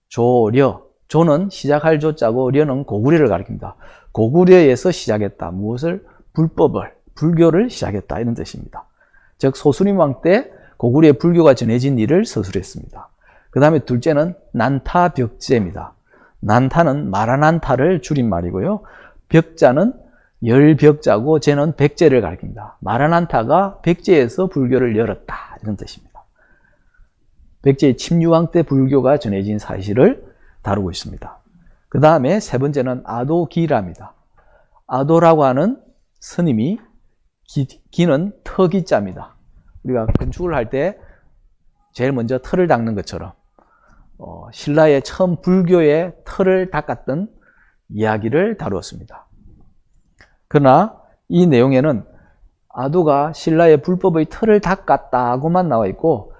조려, 조는 시작할 조자고 려는 고구려를 가리킵니다. 고구려에서 시작했다. 무엇을? 불법을, 불교를 시작했다. 이런 뜻입니다. 즉 소수림왕 때 고구려에 불교가 전해진 일을 서술했습니다. 그 다음에 둘째는 난타벽제입니다. 난타는 마라난타를 줄임말이고요. 벽자는 열벽자고 제는 백제를 가리킵니다. 마라난타가 백제에서 불교를 열었다. 이런 뜻입니다. 백제의 침유왕 때 불교가 전해진 사실을 다루고 있습니다. 그 다음에 세 번째는 아도기라입니다. 아도라고 하는 스님이 기는 터기자입니다. 우리가 건축을 할 때 제일 먼저 터를 닦는 것처럼 신라의 처음 불교의 터를 닦았던 이야기를 다루었습니다. 그러나 이 내용에는 아두가 신라의 불법의 틀을 닦았다고만 나와 있고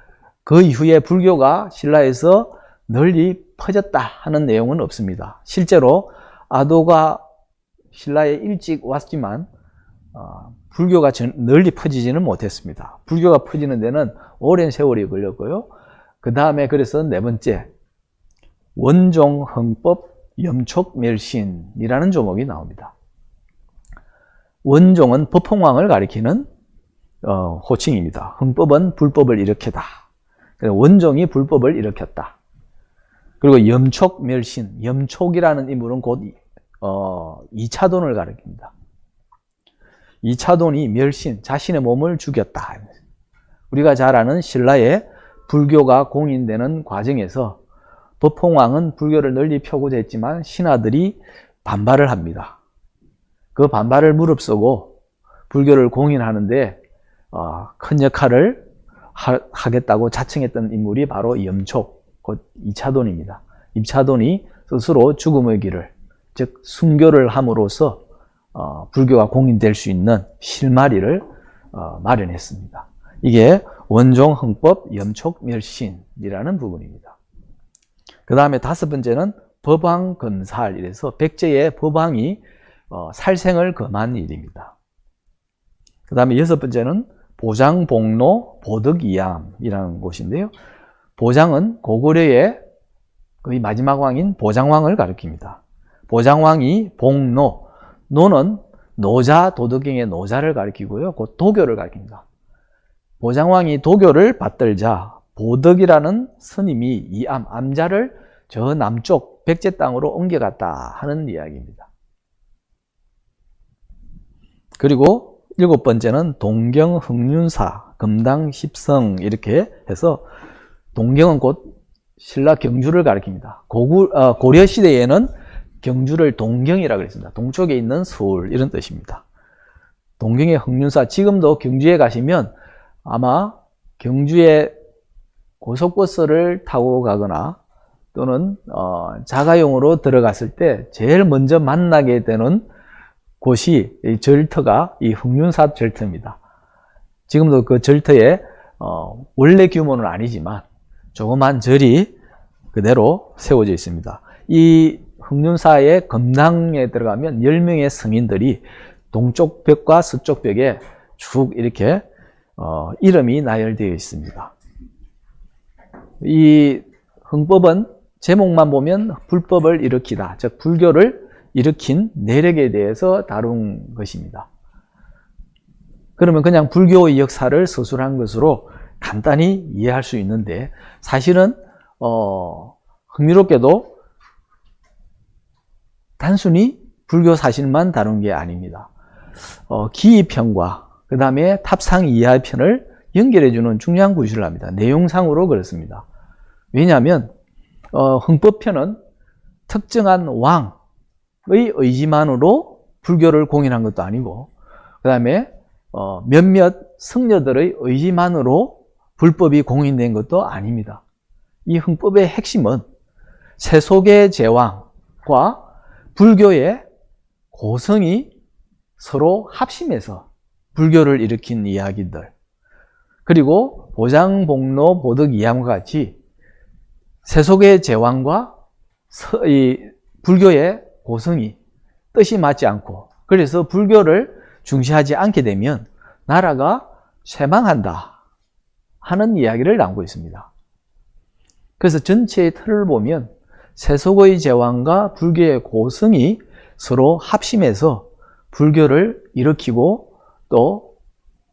그 이후에 불교가 신라에서 널리 퍼졌다 하는 내용은 없습니다. 실제로 아두가 신라에 일찍 왔지만 불교가 널리 퍼지지는 못했습니다. 불교가 퍼지는 데는 오랜 세월이 걸렸고요. 그 다음에 그래서 네 번째 원종흥법 염촉멸신이라는 조목이 나옵니다. 원종은 법홍왕을 가리키는 호칭입니다. 흥법은 불법을 일으켰다. 원종이 불법을 일으켰다. 그리고 염촉멸신, 염촉이라는 인물은 곧 이차돈을 가리킵니다. 이차돈이 멸신, 자신의 몸을 죽였다. 우리가 잘 아는 신라의 불교가 공인되는 과정에서 법홍왕은 불교를 널리 펴고자 했지만 신하들이 반발을 합니다. 그 반발을 무릅쓰고 불교를 공인하는데 큰 역할을 하겠다고 자청했던 인물이 바로 염촉, 곧 이차돈입니다. 이차돈이 스스로 죽음의 길을, 즉 순교를 함으로써 불교가 공인될 수 있는 실마리를 마련했습니다. 이게 원종흥법 염촉멸신이라는 부분입니다. 그 다음에 다섯 번째는 법왕검살, 이래서 백제의 법왕이 살생을 금한 일입니다. 그 다음에 여섯 번째는 보장복로 보덕이암이라는 곳인데요. 보장은 고구려의 거의 마지막 왕인 보장왕을 가리킵니다. 보장왕이 복로, 노는 노자, 도덕경의 노자를 가리키고요. 곧 도교를 가리킵니다. 보장왕이 도교를 받들자 보덕이라는 스님이 이 암자를 저 남쪽 백제 땅으로 옮겨갔다 하는 이야기입니다. 그리고 일곱 번째는 동경흥륜사, 금당십성 이렇게 해서 동경은 곧 신라 경주를 가리킵니다. 고려 시대에는 경주를 동경이라고 그랬습니다. 동쪽에 있는 서울 이런 뜻입니다. 동경의 흥륜사, 지금도 경주에 가시면 아마 경주에 고속버스를 타고 가거나 또는 자가용으로 들어갔을 때 제일 먼저 만나게 되는 곳이 이 절터가 이 흥륜사 절터입니다. 지금도 그 절터에 원래 규모는 아니지만 조그만 절이 그대로 세워져 있습니다. 이 흥륜사의 금당에 들어가면 10명의 성인들이 동쪽 벽과 서쪽 벽에 쭉 이렇게 이름이 나열되어 있습니다. 이 흥법은 제목만 보면 불법을 일으키다, 즉 불교를 일으킨 내력에 대해서 다룬 것입니다. 그러면 그냥 불교의 역사를 서술한 것으로 간단히 이해할 수 있는데 사실은 흥미롭게도 단순히 불교 사실만 다룬 게 아닙니다. 기이편과 그 다음에 탑상 이하편을 연결해주는 중요한 구실을 합니다. 내용상으로 그렇습니다. 왜냐하면 흥법편은 특정한 왕의 의지만으로 불교를 공인한 것도 아니고 그 다음에 몇몇 승려들의 의지만으로 불법이 공인된 것도 아닙니다. 이 흥법의 핵심은 세속의 제왕과 불교의 고성이 서로 합심해서 불교를 일으킨 이야기들, 그리고 보장복로 보덕이암과 같이 세속의 제왕과 이 불교의 고성이 뜻이 맞지 않고 그래서 불교를 중시하지 않게 되면 나라가 쇠망한다 하는 이야기를 나오고 있습니다. 그래서 전체의 틀을 보면 세속의 제왕과 불교의 고성이 서로 합심해서 불교를 일으키고 또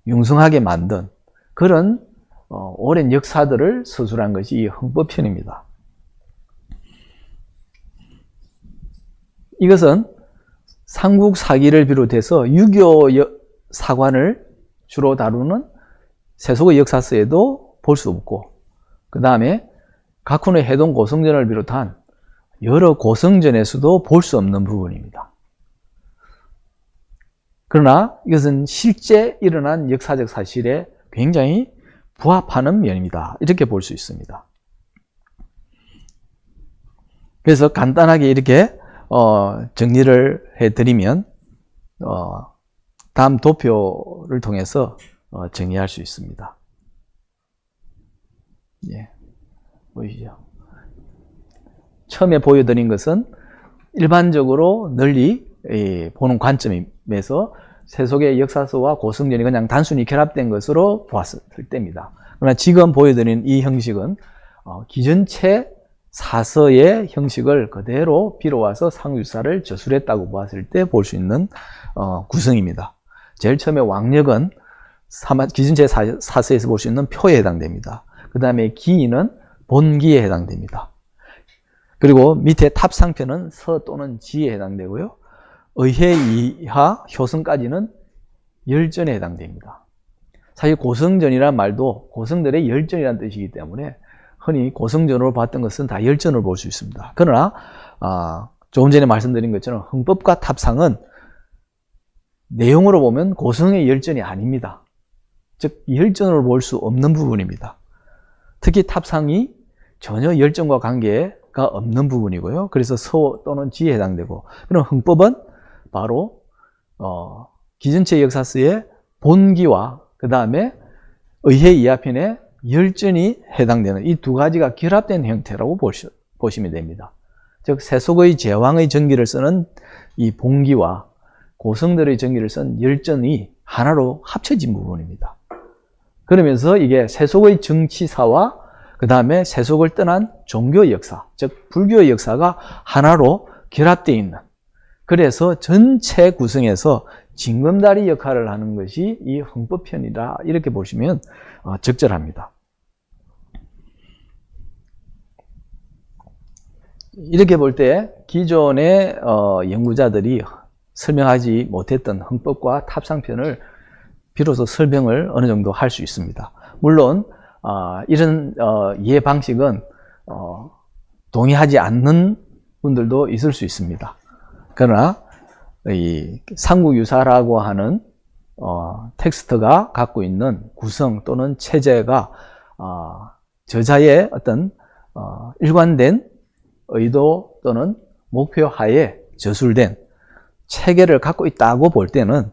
융성하게 만든 그런 오랜 역사들을 서술한 것이 이 흥법편입니다. 이것은 삼국사기를 비롯해서 유교 사관을 주로 다루는 세속의 역사서에도 볼 수 없고 그 다음에 각훈의 해동 고성전을 비롯한 여러 고성전에서도 볼 수 없는 부분입니다. 그러나 이것은 실제 일어난 역사적 사실에 굉장히 부합하는 면입니다. 이렇게 볼 수 있습니다. 그래서 간단하게 이렇게 정리를 해드리면 다음 도표를 통해서 정의할 수 있습니다. 예, 보이시죠? 처음에 보여드린 것은 일반적으로 널리 보는 관점에서 세속의 역사서와 고승전이 그냥 단순히 결합된 것으로 보았을 때입니다. 그러나 지금 보여드린 이 형식은 기전체 사서의 형식을 그대로 빌어와서 상유사를 저술했다고 보았을 때 볼 수 있는 구성입니다. 제일 처음에 왕력은 기전체 사서에서 볼 수 있는 표에 해당됩니다. 그 다음에 기인은 본기에 해당됩니다. 그리고 밑에 탑상편은 서 또는 지에 해당되고요. 의회 이하 효성까지는 열전에 해당됩니다. 사실 고성전이란 말도 고성들의 열전이라는 뜻이기 때문에 흔히 고성전으로 봤던 것은 다 열전으로 볼 수 있습니다. 그러나 조금 전에 말씀드린 것처럼 흥법과 탑상은 내용으로 보면 고성의 열전이 아닙니다. 즉 열전으로 볼 수 없는 부분입니다. 특히 탑상이 전혀 열전과 관계가 없는 부분이고요. 그래서 서 또는 지에 해당되고, 그럼 흥법은 바로 기전체 역사서의 본기와 그 다음에 의회 이하편의 열전이 해당되는 이 두 가지가 결합된 형태라고 보시면 됩니다. 즉 세속의 제왕의 전기를 쓰는 이 본기와 고성들의 전기를 쓴 열전이 하나로 합쳐진 부분입니다. 그러면서 이게 세속의 정치사와 그 다음에 세속을 떠난 종교 역사, 즉 불교의 역사가 하나로 결합되어 있는, 그래서 전체 구성에서 징검다리 역할을 하는 것이 이 흥법편이다, 이렇게 보시면 적절합니다. 이렇게 볼 때 기존의 연구자들이 설명하지 못했던 흥법과 탑상편을 비로소 설명을 어느 정도 할 수 있습니다. 물론 이런 이해 방식은 동의하지 않는 분들도 있을 수 있습니다. 그러나 이 삼국유사라고 하는 텍스트가 갖고 있는 구성 또는 체제가 저자의 어떤 일관된 의도 또는 목표 하에 저술된 체계를 갖고 있다고 볼 때는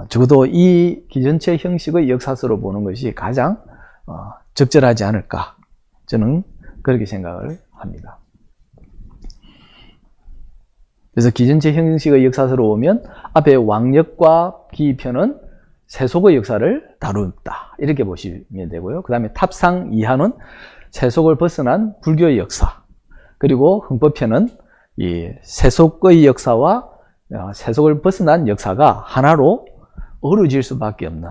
적어도 이 기전체 형식의 역사서로 보는 것이 가장 적절하지 않을까, 저는 그렇게 생각을 합니다. 그래서 기전체 형식의 역사서로 보면 앞에 왕력과 기편은 세속의 역사를 다룬다, 이렇게 보시면 되고요. 그 다음에 탑상 이하는 세속을 벗어난 불교의 역사, 그리고 흥법편은 이 세속의 역사와 세속을 벗어난 역사가 하나로 어우러질 수밖에 없는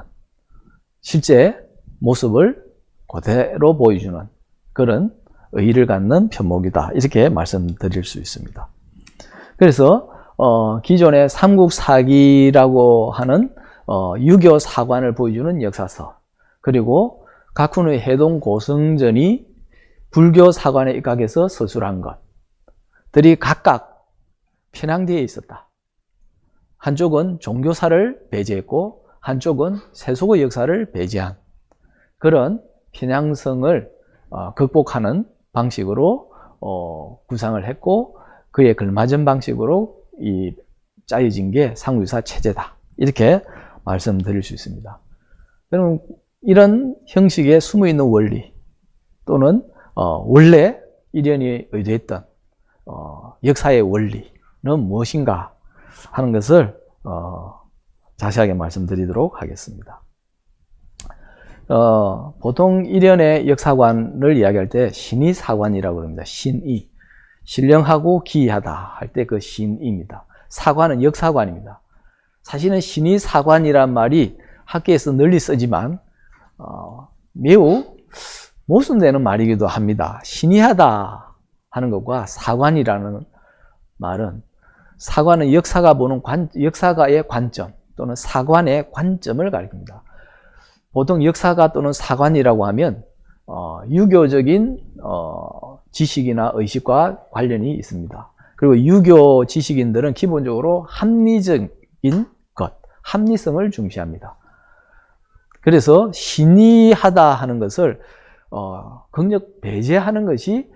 실제 모습을 그대로 보여주는 그런 의의를 갖는 편목이다, 이렇게 말씀드릴 수 있습니다. 그래서 기존의 삼국사기라고 하는 유교 사관을 보여주는 역사서, 그리고 각훈의 해동 고성전이 불교 사관에 입각해서 서술한 것들이 각각 편향되어 있었다. 한쪽은 종교사를 배제했고 한쪽은 세속의 역사를 배제한 그런 편향성을 극복하는 방식으로 구상을 했고, 그에 걸맞은 방식으로 짜여진 게 삼국유사 체제다, 이렇게 말씀드릴 수 있습니다. 그럼 이런 형식에 숨어있는 원리 또는 원래 이련이 의도했던 역사의 원리는 무엇인가 하는 것을 자세하게 말씀드리도록 하겠습니다. 보통 이련의 역사관을 이야기할 때 신의사관이라고 합니다. 신의, 신령하고 기이하다 할 때 그 신의입니다. 사관은 역사관입니다. 사실은 신의사관이란 말이 학계에서 널리 쓰지만 매우 모순되는 말이기도 합니다. 신의하다 하는 것과 사관이라는 말은, 사관은 역사가 보는 역사가의 관점 또는 사관의 관점을 가리킵니다. 보통 역사가 또는 사관이라고 하면 유교적인 지식이나 의식과 관련이 있습니다. 그리고 유교 지식인들은 기본적으로 합리적인 것, 합리성을 중시합니다. 그래서 신의하다 하는 것을 극력 배제하는 것이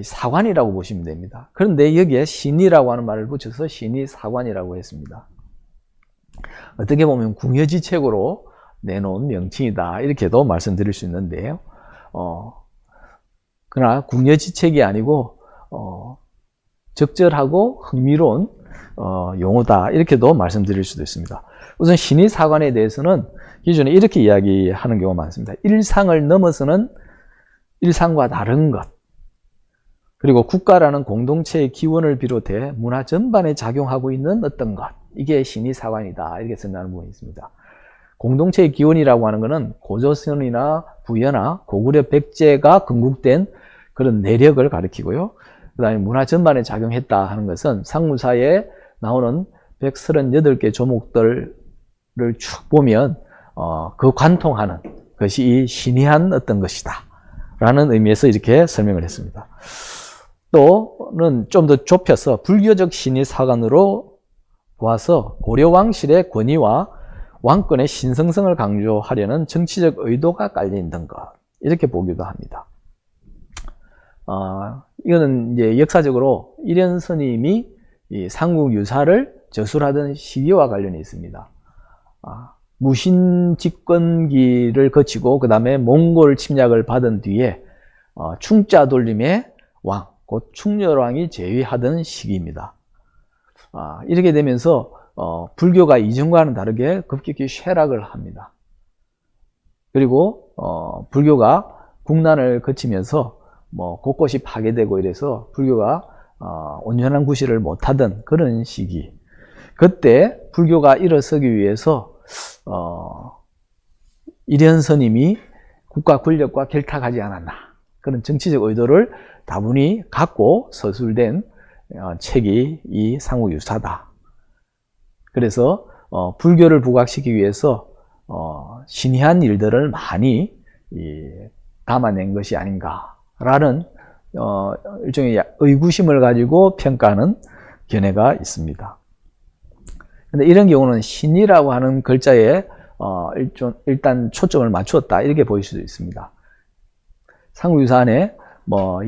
사관이라고 보시면 됩니다. 그런데 여기에 신의라고 하는 말을 붙여서 신의사관이라고 했습니다. 어떻게 보면 궁여지책으로 내놓은 명칭이다 이렇게도 말씀드릴 수 있는데요. 그러나 궁여지책이 아니고 적절하고 흥미로운 용어다 이렇게도 말씀드릴 수도 있습니다. 우선 신의사관에 대해서는 기존에 이렇게 이야기하는 경우가 많습니다. 일상을 넘어서는 일상과 다른 것, 그리고 국가라는 공동체의 기원을 비롯해 문화 전반에 작용하고 있는 어떤 것, 이게 신의사관이다 이렇게 설명하는 부분이 있습니다. 공동체의 기원이라고 하는 것은 고조선이나 부여나 고구려 백제가 건국된 그런 내력을 가리키고요. 그 다음에 문화 전반에 작용했다 하는 것은 상무사에 나오는 138개 조목들을 쭉 보면 그 관통하는 것이 이 신의한 어떤 것이다 라는 의미에서 이렇게 설명을 했습니다. 또는 좀 더 좁혀서 불교적 신의사관으로 보아서 고려왕실의 권위와 왕권의 신성성을 강조하려는 정치적 의도가 깔려있는 것 이렇게 보기도 합니다. 이거는 이제 역사적으로 이련 스님이 이 삼국유사를 저술하던 시기와 관련이 있습니다. 무신 집권기를 거치고 그 다음에 몽골 침략을 받은 뒤에 충자 돌림의 왕, 곧 충렬왕이 재위하던 시기입니다. 이렇게 되면서 불교가 이전과는 다르게 급격히 쇠락을 합니다. 그리고 불교가 국난을 거치면서 곳곳이 파괴되고 이래서 불교가 온전한 구실을 못하던 그런 시기, 그때 불교가 일어서기 위해서 이련 스님이 국가 권력과 결탁하지 않았나, 그런 정치적 의도를 다분히 갖고 서술된 책이 이 삼국유사다. 그래서 불교를 부각시키기 위해서 신의한 일들을 많이 담아낸 것이 아닌가라는 일종의 의구심을 가지고 평가하는 견해가 있습니다. 근데 이런 경우는 신이라고 하는 글자에 일단 초점을 맞추었다 이렇게 보일 수도 있습니다. 삼국유사 안에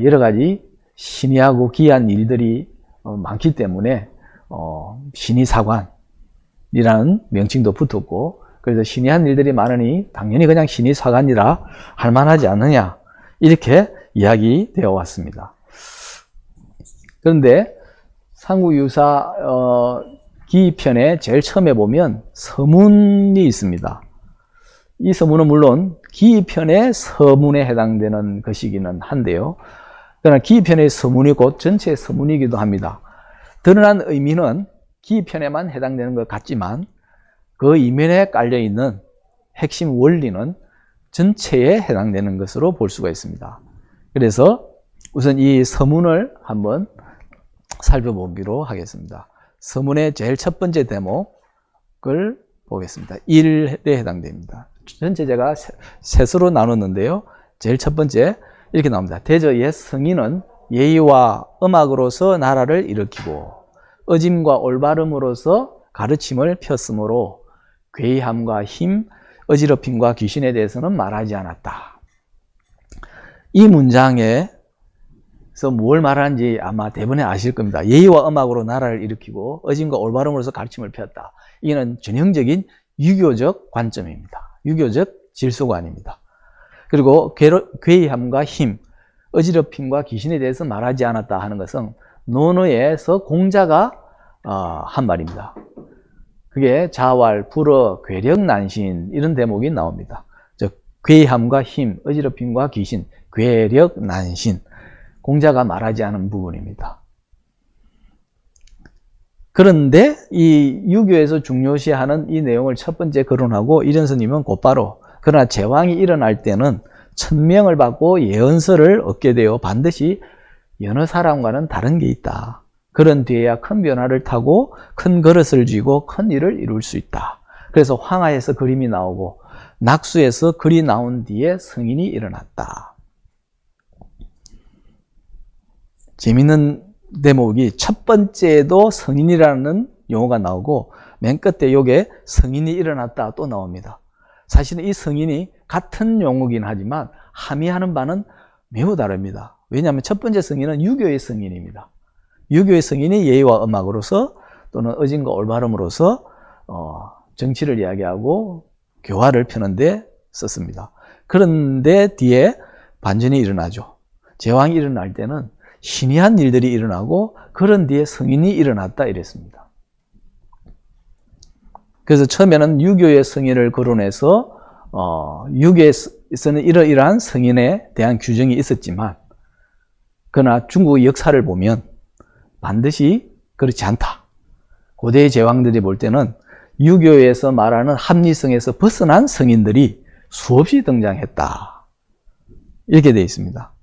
여러 가지 신의하고 기이한 일들이 많기 때문에 신의사관이라는 명칭도 붙었고, 그래서 신의한 일들이 많으니 당연히 그냥 신의사관이라 할 만하지 않느냐 이렇게 이야기되어 왔습니다. 그런데 삼국유사 기편에 제일 처음에 보면 서문이 있습니다. 이 서문은 물론 기편의 서문에 해당되는 것이기는 한데요. 그러나 기편의 서문이 곧 전체의 서문이기도 합니다. 드러난 의미는 기편에만 해당되는 것 같지만 그 이면에 깔려있는 핵심 원리는 전체에 해당되는 것으로 볼 수가 있습니다. 그래서 우선 이 서문을 한번 살펴보기로 하겠습니다. 서문의 제일 첫 번째 대목을 보겠습니다. 1에 해당됩니다. 전체 제가 셋으로 나눴는데요. 제일 첫 번째 이렇게 나옵니다. 대저 옛 성인은 예의와 음악으로서 나라를 일으키고 어짐과 올바름으로서 가르침을 폈으므로 괴이함과 힘, 어지럽힘과 귀신에 대해서는 말하지 않았다. 이 문장에서 뭘 말하는지 아마 대부분이 아실 겁니다. 예의와 음악으로 나라를 일으키고 어짐과 올바름으로서 가르침을 폈다. 이는 전형적인 유교적 관점입니다. 유교적 질서관입니다. 그리고 괴이함과 힘, 어지럽힘과 귀신에 대해서 말하지 않았다 하는 것은 논어에서 공자가 한 말입니다. 그게 자활, 불어, 괴력, 난신 이런 대목이 나옵니다. 즉 괴이함과 힘, 어지럽힘과 귀신, 괴력, 난신, 공자가 말하지 않은 부분입니다. 그런데 이 유교에서 중요시하는 이 내용을 첫 번째 거론하고 이련 스님은 곧바로 그러나 제왕이 일어날 때는 천명을 받고 예언서를 얻게 되어 반드시 여러 사람과는 다른 게 있다. 그런 뒤에야 큰 변화를 타고 큰 그릇을 쥐고 큰 일을 이룰 수 있다. 그래서 황하에서 그림이 나오고 낙수에서 글이 나온 뒤에 성인이 일어났다. 재밌는 대목이 첫 번째에도 성인이라는 용어가 나오고 맨 끝에 요게 성인이 일어났다 또 나옵니다. 사실은 이 성인이 같은 용어긴 하지만 함의하는 바는 매우 다릅니다. 왜냐하면 첫 번째 성인은 유교의 성인입니다. 유교의 성인이 예의와 음악으로서 또는 어짐과 올바름으로서 정치를 이야기하고 교화를 펴는데 썼습니다. 그런데 뒤에 반전이 일어나죠. 제왕이 일어날 때는 신이한 일들이 일어나고 그런 뒤에 성인이 일어났다 이랬습니다. 그래서 처음에는 유교의 성인을 거론해서 유교에서는 이러이러한 성인에 대한 규정이 있었지만 그러나 중국의 역사를 보면 반드시 그렇지 않다. 고대의 제왕들이 볼 때는 유교에서 말하는 합리성에서 벗어난 성인들이 수없이 등장했다. 이렇게 되어 있습니다.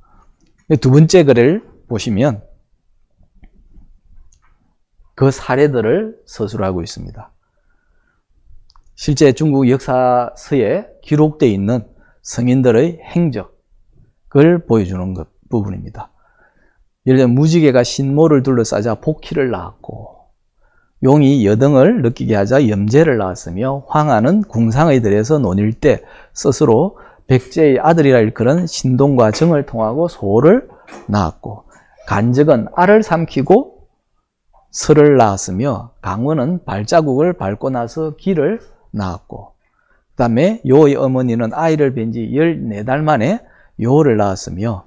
두 번째 글을 보시면 그 사례들을 서술하고 있습니다. 실제 중국 역사서에 기록되어 있는 성인들의 행적을 보여주는 부분입니다. 예를 들면 무지개가 신모를 둘러싸자 복희를 낳았고 용이 여등을 느끼게 하자 염제를 낳았으며 황하는 궁상의 들에서 논일 때 스스로 백제의 아들이라 일컬은 신동과 정을 통하고 소를 낳았고 간적은 알을 삼키고 설을 낳았으며 강원은 발자국을 밟고 나서 기를 낳았고 그 다음에 요의 어머니는 아이를 뵌 지 14달 만에 요를 낳았으며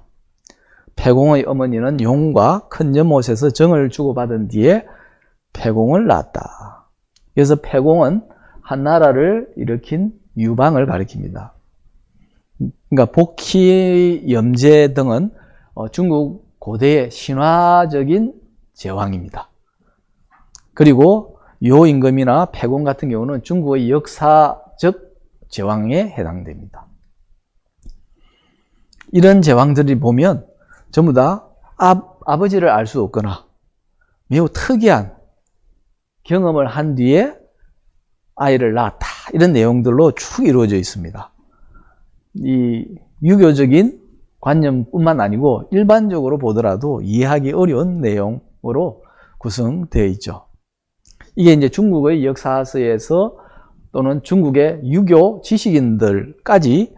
패공의 어머니는 용과 큰 연못에서 정을 주고받은 뒤에 패공을 낳았다. 그래서 패공은 한 나라를 일으킨 유방을 가리킵니다. 그러니까 복희, 염제 등은 중국 고대의 신화적인 제왕입니다. 그리고 요임금이나 패공 같은 경우는 중국의 역사적 제왕에 해당됩니다. 이런 제왕들이 보면 전부 다 아버지를 알 수 없거나 매우 특이한 경험을 한 뒤에 아이를 낳았다. 이런 내용들로 쭉 이루어져 있습니다. 이 유교적인 관념뿐만 아니고 일반적으로 보더라도 이해하기 어려운 내용으로 구성되어 있죠. 이게 이제 중국의 역사서에서 또는 중국의 유교 지식인들까지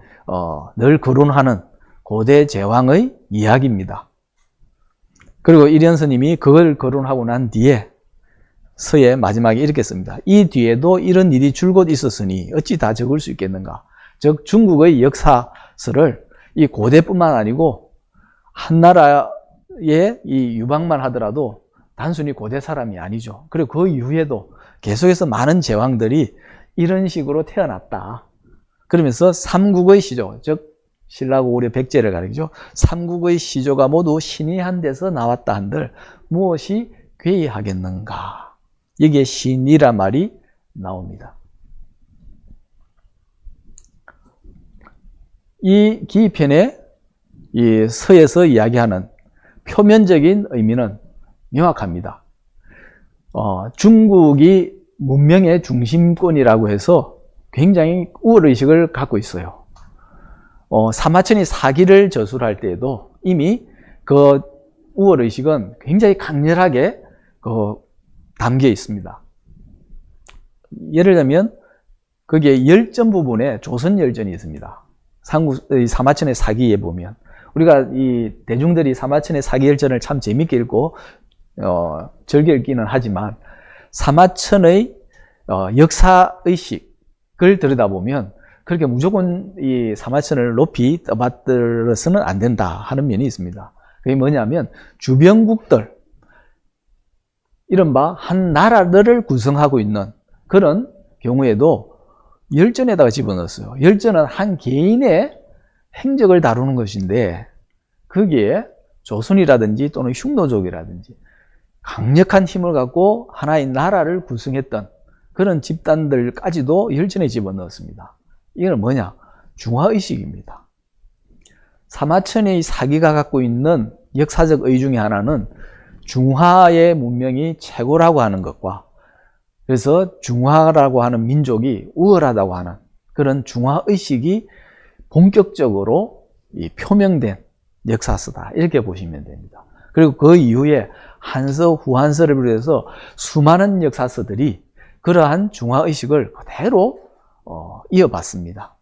늘 거론하는 고대 제왕의 이야기입니다. 그리고 이련 스님이 그걸 거론하고 난 뒤에 서의 마지막에 이렇게 씁니다. 이 뒤에도 이런 일이 줄곧 있었으니 어찌 다 적을 수 있겠는가. 즉 중국의 역사서를 이 고대뿐만 아니고 한 나라의 이 유방만 하더라도 단순히 고대 사람이 아니죠. 그리고 그 이후에도 계속해서 많은 제왕들이 이런 식으로 태어났다. 그러면서 삼국의 시조, 즉 신라고 우리 백제를 가리키죠. 삼국의 시조가 모두 신이 한 데서 나왔다 한들 무엇이 괴이하겠는가. 여기에 신이란 말이 나옵니다. 이 기편의 이 서에서 이야기하는 표면적인 의미는 명확합니다. 중국이 문명의 중심권이라고 해서 굉장히 우월의식을 갖고 있어요. 사마천이 사기를 저술할 때에도 이미 그 우월의식은 굉장히 강렬하게 담겨 있습니다. 예를 들면 거기에 열전 부분에 조선열전이 있습니다. 사마천의 사기에 보면 우리가 이 대중들이 사마천의 사기열전을 참 재밌게 읽고 즐겨 읽기는 하지만 사마천의 역사의식을 들여다보면 그렇게 무조건 이 사마천을 높이 떠받들어서는 안 된다 하는 면이 있습니다. 그게 뭐냐면 주변국들, 이른바 한 나라들을 구성하고 있는 그런 경우에도 열전에다가 집어넣었어요. 열전은 한 개인의 행적을 다루는 것인데 거기에 조선이라든지 또는 흉노족이라든지 강력한 힘을 갖고 하나의 나라를 구성했던 그런 집단들까지도 열전에 집어넣었습니다. 이건 뭐냐? 중화의식입니다. 사마천의 사기가 갖고 있는 역사적 의 중에 하나는 중화의 문명이 최고라고 하는 것과 그래서 중화라고 하는 민족이 우월하다고 하는 그런 중화의식이 본격적으로 표명된 역사서다. 이렇게 보시면 됩니다. 그리고 그 이후에 한서, 후한서를 비롯해서 수많은 역사서들이 그러한 중화의식을 그대로 이어봤습니다.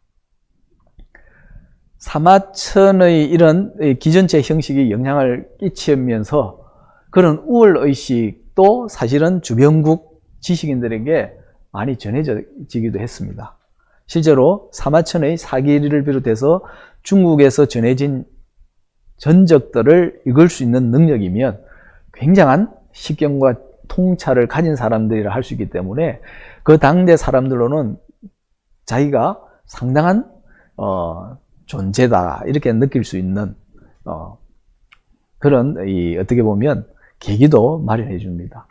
사마천의 이런 기전체 형식이 영향을 끼치면서 그런 우월의식도 사실은 주변국 지식인들에게 많이 전해지기도 했습니다. 실제로 사마천의 사기를 비롯해서 중국에서 전해진 전적들을 읽을 수 있는 능력이면 굉장한 식견과 통찰을 가진 사람들이라 할 수 있기 때문에 그 당대 사람들로는 자기가 상당한 존재다 이렇게 느낄 수 있는 그런 어떻게 보면 계기도 마련해 줍니다.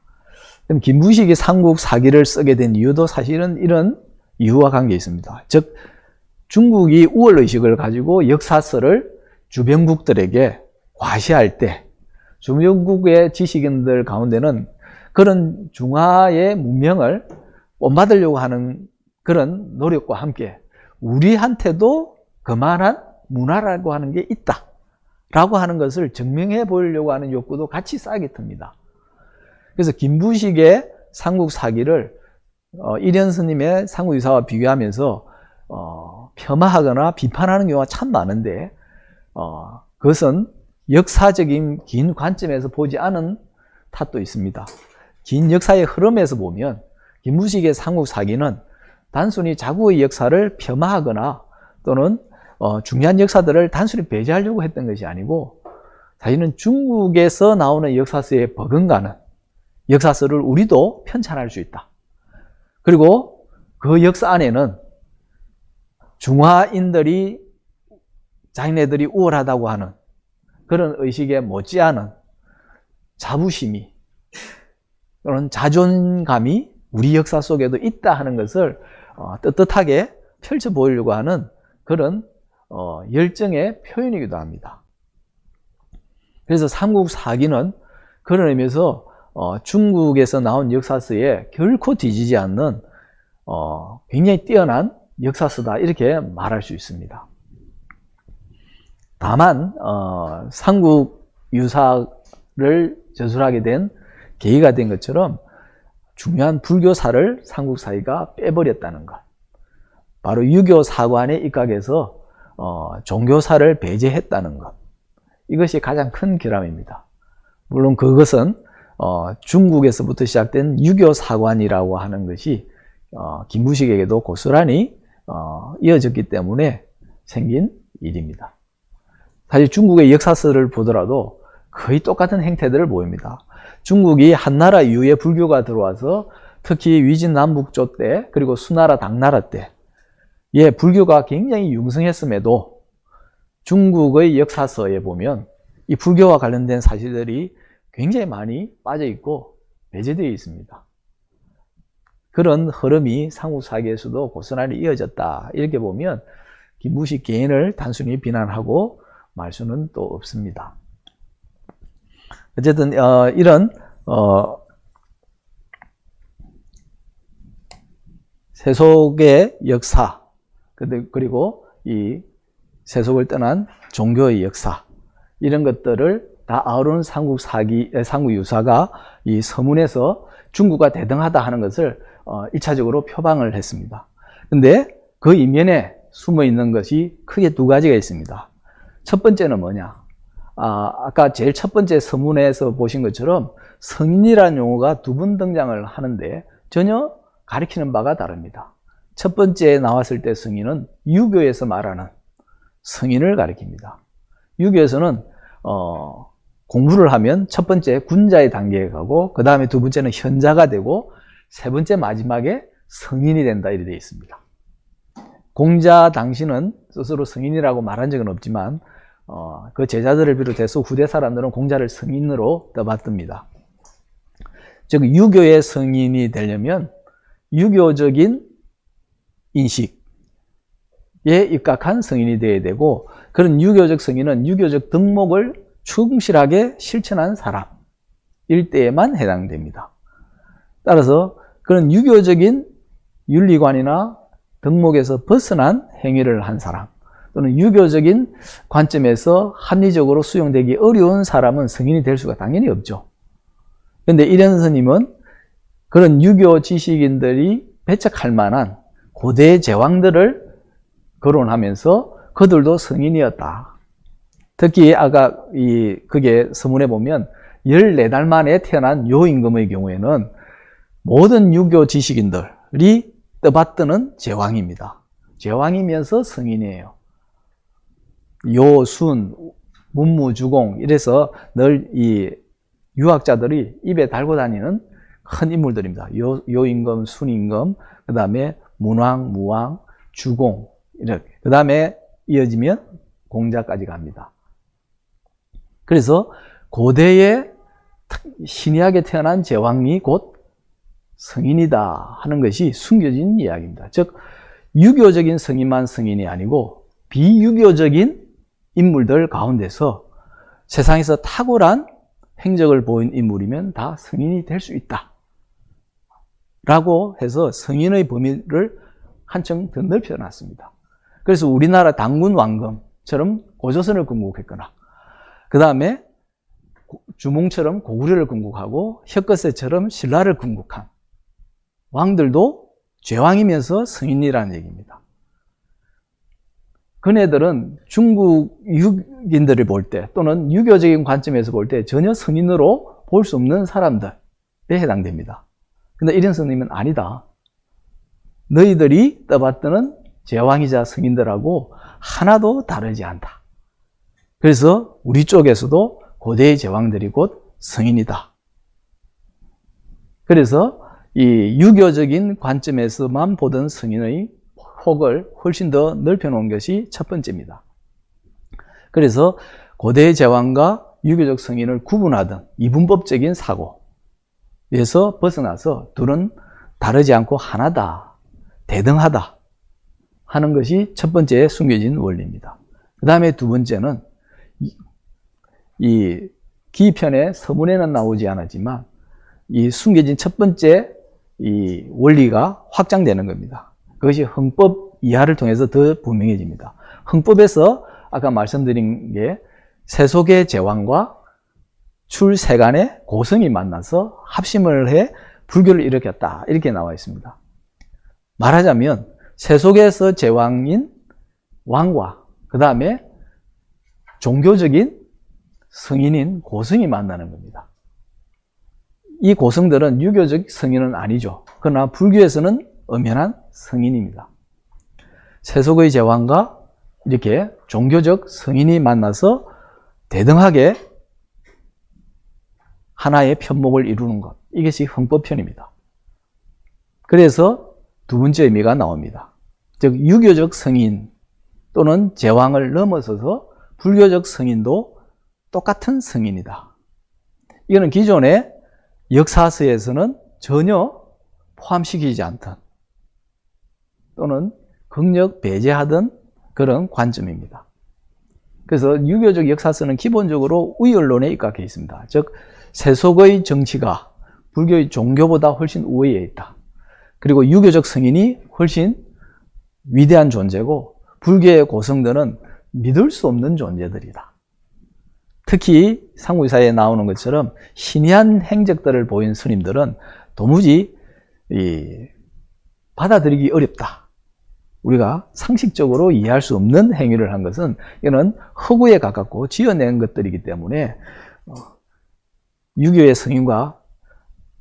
그럼 김부식이 삼국 사기를 쓰게 된 이유도 사실은 이런 이유와 관계 있습니다. 즉 중국이 우월의식을 가지고 역사서를 주변국들에게 과시할 때 주변국의 지식인들 가운데는 그런 중화의 문명을 본받으려고 하는 그런 노력과 함께 우리한테도 그만한 문화라고 하는 게 있다 라고 하는 것을 증명해 보이려고 하는 욕구도 같이 쌓이게 듭니다. 그래서 김부식의 삼국 사기를 일현 스님의 삼국유사와 비교하면서 폄하하거나 비판하는 경우가 참 많은데 그것은 역사적인 긴 관점에서 보지 않은 탓도 있습니다. 긴 역사의 흐름에서 보면 김부식의 삼국 사기는 단순히 자국의 역사를 폄하하거나 또는 중요한 역사들을 단순히 배제하려고 했던 것이 아니고 사실은 중국에서 나오는 역사서에 버금가는 역사서를 우리도 편찬할 수 있다. 그리고 그 역사 안에는 중화인들이 자기네들이 우월하다고 하는 그런 의식에 못지않은 자부심이 그런 자존감이 우리 역사 속에도 있다 하는 것을 떳떳하게 펼쳐 보이려고 하는 그런 열정의 표현이기도 합니다. 그래서 삼국 사기는 그런 의미에서 중국에서 나온 역사서에 결코 뒤지지 않는 굉장히 뛰어난 역사서다 이렇게 말할 수 있습니다. 다만 삼국 유사를 저술하게 된 계기가 된 것처럼 중요한 불교사를 삼국 사기가 빼버렸다는 것, 바로 유교 사관에 입각해서 종교사를 배제했다는 것, 이것이 가장 큰 결함입니다. 물론 그것은 중국에서부터 시작된 유교 사관이라고 하는 것이 김부식에게도 고스란히 이어졌기 때문에 생긴 일입니다. 사실 중국의 역사서를 보더라도 거의 똑같은 행태들을 보입니다. 중국이 한나라 이후에 불교가 들어와서 특히 위진남북조 때 그리고 수나라 당나라 때 불교가 굉장히 융성했음에도 중국의 역사서에 보면 이 불교와 관련된 사실들이 굉장히 많이 빠져 있고 배제되어 있습니다. 그런 흐름이 삼국사기에서도 고스란히 이어졌다 이렇게 보면 김부식 개인을 단순히 비난하고 말 수는 또 없습니다. 어쨌든 이런 세속의 역사 그리고 이 세속을 떠난 종교의 역사 이런 것들을 다 아우르는 삼국유사가 이 서문에서 중국과 대등하다 하는 것을 1차적으로 표방을 했습니다. 그런데 그 이면에 숨어 있는 것이 크게 두 가지가 있습니다. 첫 번째는 뭐냐? 아까 제일 첫 번째 서문에서 보신 것처럼 성인이라는 용어가 두 번 등장을 하는데 전혀 가리키는 바가 다릅니다. 첫 번째 나왔을 때 성인은 유교에서 말하는 성인을 가리킵니다. 유교에서는 공부를 하면 첫 번째 군자의 단계에 가고 그 다음에 두 번째는 현자가 되고 세 번째 마지막에 성인이 된다 이렇게 되어 있습니다. 공자 당시는 스스로 성인이라고 말한 적은 없지만 그 제자들을 비롯해서 후대 사람들은 공자를 성인으로 떠받듭니다. 즉 유교의 성인이 되려면 유교적인 인식에 입각한 성인이 되어야 되고 그런 유교적 성인은 유교적 덕목을 충실하게 실천한 사람일 때에만 해당됩니다. 따라서 그런 유교적인 윤리관이나 덕목에서 벗어난 행위를 한 사람 또는 유교적인 관점에서 합리적으로 수용되기 어려운 사람은 성인이 될 수가 당연히 없죠. 그런데 이련 스님은 그런 유교 지식인들이 배척할 만한 고대 제왕들을 거론하면서 그들도 성인이었다. 특히 아까 그게 서문에 보면 14달 만에 태어난 요임금의 경우에는 모든 유교 지식인들, 떠받드는 제왕입니다. 제왕이면서 성인이에요. 요, 순, 문무, 주공 이래서 늘 이 유학자들이 입에 달고 다니는 큰 인물들입니다. 요임금, 순임금, 그 다음에 문왕, 무왕, 주공 이렇게 그 다음에 이어지면 공자까지 갑니다. 그래서 고대에 신이하게 태어난 제왕이 곧 성인이다 하는 것이 숨겨진 이야기입니다. 즉 유교적인 성인만 성인이 아니고 비유교적인 인물들 가운데서 세상에서 탁월한 행적을 보인 인물이면 다 성인이 될 수 있다 라고 해서 성인의 범위를 한층 더 넓혀놨습니다. 그래서 우리나라 당군 왕검처럼 고조선을 건국했거나 그 다음에 주몽처럼 고구려를 건국하고 혁거세처럼 신라를 건국한 왕들도 제왕이면서 성인이라는 얘기입니다. 그네들은 중국 유교인들을 볼 때 또는 유교적인 관점에서 볼 때 전혀 성인으로 볼 수 없는 사람들에 해당됩니다. 근데 이런 스님은 아니다. 너희들이 떠받드는 제왕이자 성인들하고 하나도 다르지 않다. 그래서 우리 쪽에서도 고대의 제왕들이 곧 성인이다. 그래서 이 유교적인 관점에서만 보던 성인의 폭을 훨씬 더 넓혀놓은 것이 첫 번째입니다. 그래서 고대의 제왕과 유교적 성인을 구분하던 이분법적인 사고에서 벗어나서 둘은 다르지 않고 하나다, 대등하다 하는 것이 첫 번째 숨겨진 원리입니다. 그 다음에 두 번째는 이 기편의 서문에는 나오지 않았지만 이 숨겨진 첫 번째 이 원리가 확장되는 겁니다. 그것이 흥법 이하를 통해서 더 분명해집니다. 흥법에서 아까 말씀드린 게 세속의 제왕과 출세간의 고성이 만나서 합심을 해 불교를 일으켰다 이렇게 나와 있습니다. 말하자면 세속에서 제왕인 왕과 그 다음에 종교적인 성인인 고성이 만나는 겁니다. 이 고성들은 유교적 성인은 아니죠. 그러나 불교에서는 엄연한 성인입니다. 세속의 제왕과 이렇게 종교적 성인이 만나서 대등하게 하나의 편목을 이루는 것, 이것이 흥법편입니다. 그래서 두 번째 의미가 나옵니다. 즉 유교적 성인 또는 제왕을 넘어서서 불교적 성인도 똑같은 성인이다. 이거는 기존의 역사서에서는 전혀 포함시키지 않던 또는 극력 배제하던 그런 관점입니다. 그래서 유교적 역사서는 기본적으로 우열론에 입각해 있습니다. 즉 세속의 정치가 불교의 종교보다 훨씬 우위에 있다. 그리고 유교적 성인이 훨씬 위대한 존재고 불교의 고성들은 믿을 수 없는 존재들이다. 특히 상구이사에 나오는 것처럼 신이한 행적들을 보인 스님들은 도무지 받아들이기 어렵다. 우리가 상식적으로 이해할 수 없는 행위를 한 것은 이거는 허구에 가깝고 지어낸 것들이기 때문에 유교의 성인과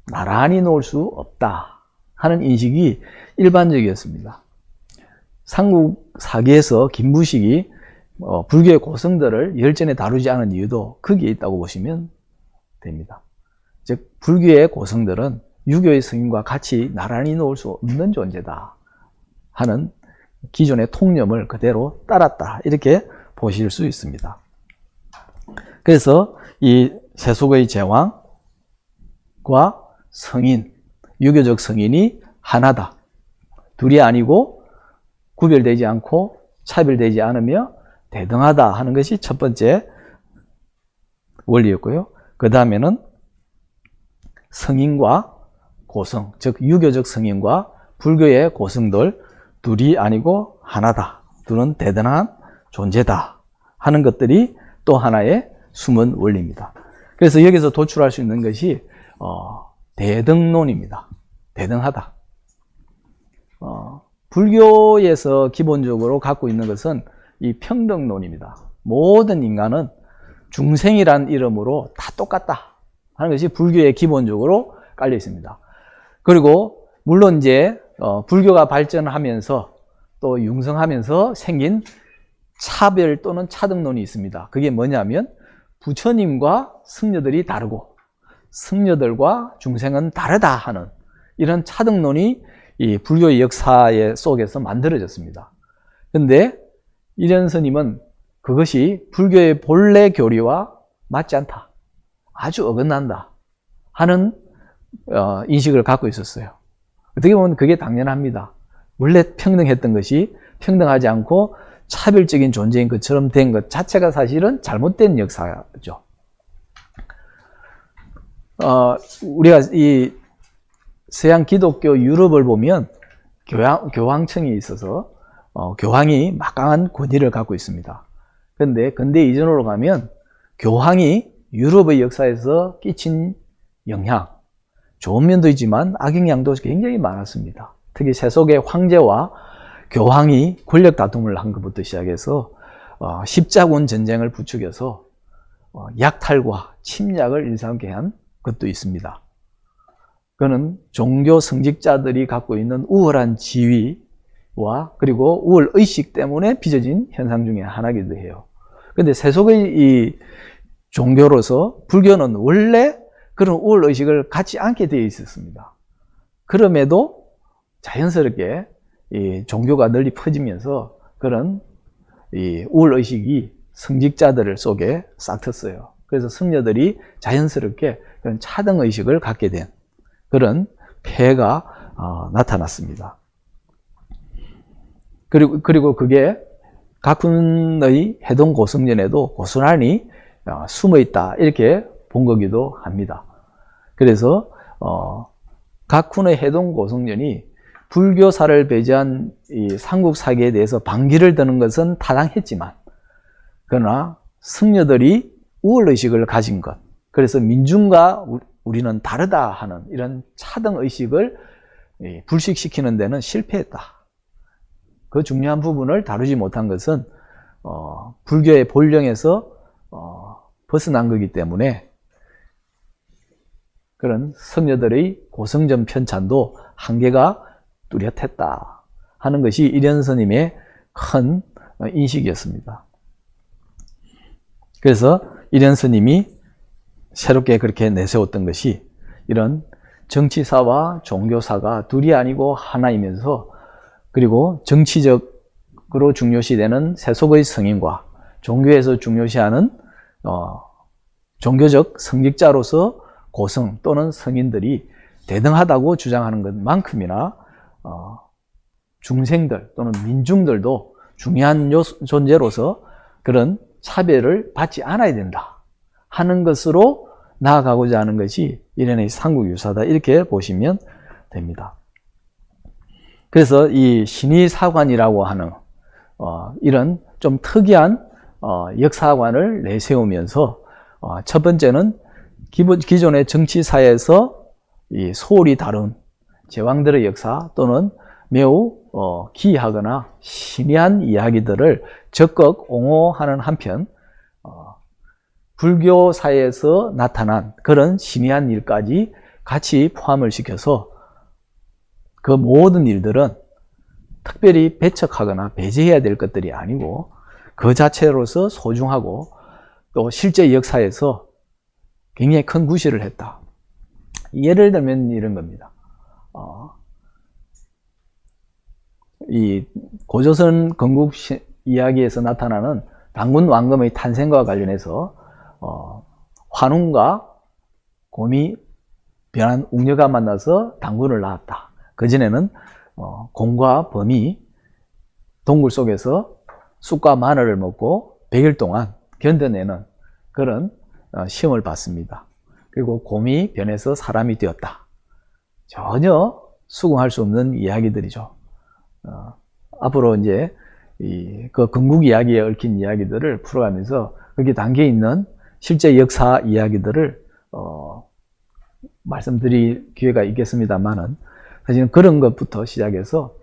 나란히 놓을 수 없다 하는 인식이 일반적이었습니다. 삼국 사기에서 김부식이 불교의 고성들을 열전에 다루지 않은 이유도 거기에 있다고 보시면 됩니다. 즉 불교의 고성들은 유교의 성인과 같이 나란히 놓을 수 없는 존재다 하는 기존의 통념을 그대로 따랐다 이렇게 보실 수 있습니다. 그래서 이 세속의 제왕과 성인, 유교적 성인이 하나다. 둘이 아니고 구별되지 않고 차별되지 않으며 대등하다 하는 것이 첫 번째 원리였고요. 그 다음에는 성인과 고성, 즉 유교적 성인과 불교의 고성들 둘이 아니고 하나다. 둘은 대단한 존재다 하는 것들이 또 하나의 숨은 원리입니다. 그래서 여기서 도출할 수 있는 것이 대등론입니다. 대등하다. 불교에서 기본적으로 갖고 있는 것은 이 평등론입니다. 모든 인간은 중생이란 이름으로 다 똑같다 하는 것이 불교에 기본적으로 깔려 있습니다. 그리고 물론 이제 불교가 발전하면서 또 융성하면서 생긴 차별 또는 차등론이 있습니다. 그게 뭐냐면 부처님과 승려들이 다르고 승려들과 중생은 다르다 하는 이런 차등론이 이 불교의 역사의 속에서 만들어졌습니다. 그런데 이련 스님은 그것이 불교의 본래 교리와 맞지 않다, 아주 어긋난다 하는 인식을 갖고 있었어요. 어떻게 보면 그게 당연합니다. 원래 평등했던 것이 평등하지 않고 차별적인 존재인 것처럼 된 것 자체가 사실은 잘못된 역사죠. 우리가 이 서양 기독교 유럽을 보면 교황청이 있어서 교황이 막강한 권위를 갖고 있습니다. 그런데 근대 이전으로 가면 교황이 유럽의 역사에서 끼친 영향, 좋은 면도 있지만 악영향도 굉장히 많았습니다. 특히 세속의 황제와 교황이 권력 다툼을 한 것부터 시작해서 십자군 전쟁을 부추겨서 약탈과 침략을 일삼게 한 것도 있습니다. 그는 종교 성직자들이 갖고 있는 우월한 지위와 그리고 우월 의식 때문에 빚어진 현상 중에 하나이기도 해요. 그런데 세속의 이 종교로서 불교는 원래 그런 우월 의식을 갖지 않게 되어 있었습니다. 그럼에도 자연스럽게 이 종교가 널리 퍼지면서 그런 이 우월 의식이 성직자들 속에 싹 텄어요. 그래서 승려들이 자연스럽게 그런 차등 의식을 갖게 된 그런 폐해가 나타났습니다. 그리고 그게 가쿤의 해동 고성전에도 고스란히 숨어 있다 이렇게 본 거기도 합니다. 그래서 가쿤의 해동 고성전이 불교사를 배제한 이 삼국사기에 대해서 반기를 드는 것은 타당했지만, 그러나 승려들이 우월의식을 가진 것, 그래서 민중과 우리는 다르다 하는 이런 차등의식을 불식시키는 데는 실패했다. 그 중요한 부분을 다루지 못한 것은 불교의 본령에서 벗어난 거기 때문에 그런 승려들의 고성전 편찬도 한계가 뚜렷했다 하는 것이 이련 스님의 큰 인식이었습니다. 그래서 이련 스님이 새롭게 그렇게 내세웠던 것이 이런 정치사와 종교사가 둘이 아니고 하나이면서, 그리고 정치적으로 중요시되는 세속의 성인과 종교에서 중요시하는 종교적 성직자로서 고성 또는 성인들이 대등하다고 주장하는 것만큼이나 중생들 또는 민중들도 중요한 존재로서 그런 차별을 받지 않아야 된다 하는 것으로 나아가고자 하는 것이 이련의 삼국유사다 이렇게 보시면 됩니다. 그래서 이 신의사관이라고 하는 이런 좀 특이한 역사관을 내세우면서 첫 번째는 기존의 정치사에서 이 소홀히 다룬 제왕들의 역사 또는 매우 기이하거나 신비한 이야기들을 적극 옹호하는 한편 불교사에서 나타난 그런 신비한 일까지 같이 포함을 시켜서 그 모든 일들은 특별히 배척하거나 배제해야 될 것들이 아니고 그 자체로서 소중하고 또 실제 역사에서 굉장히 큰 구실을 했다. 예를 들면 이런 겁니다. 이 고조선 건국 이야기에서 나타나는 당군 왕검의 탄생과 관련해서 환웅과 곰이 변한 웅녀가 만나서 당군을 낳았다. 그전에는 곰과 범이 동굴 속에서 쑥과 마늘을 먹고 100일 동안 견뎌내는 그런 시험을 받습니다. 그리고 곰이 변해서 사람이 되었다. 전혀 수긍할 수 없는 이야기들이죠. 앞으로 이제 그 건국 이야기에 얽힌 이야기들을 풀어가면서 거기에 담겨 있는 실제 역사 이야기들을 말씀드릴 기회가 있겠습니다만은, 사실은 그런 것부터 시작해서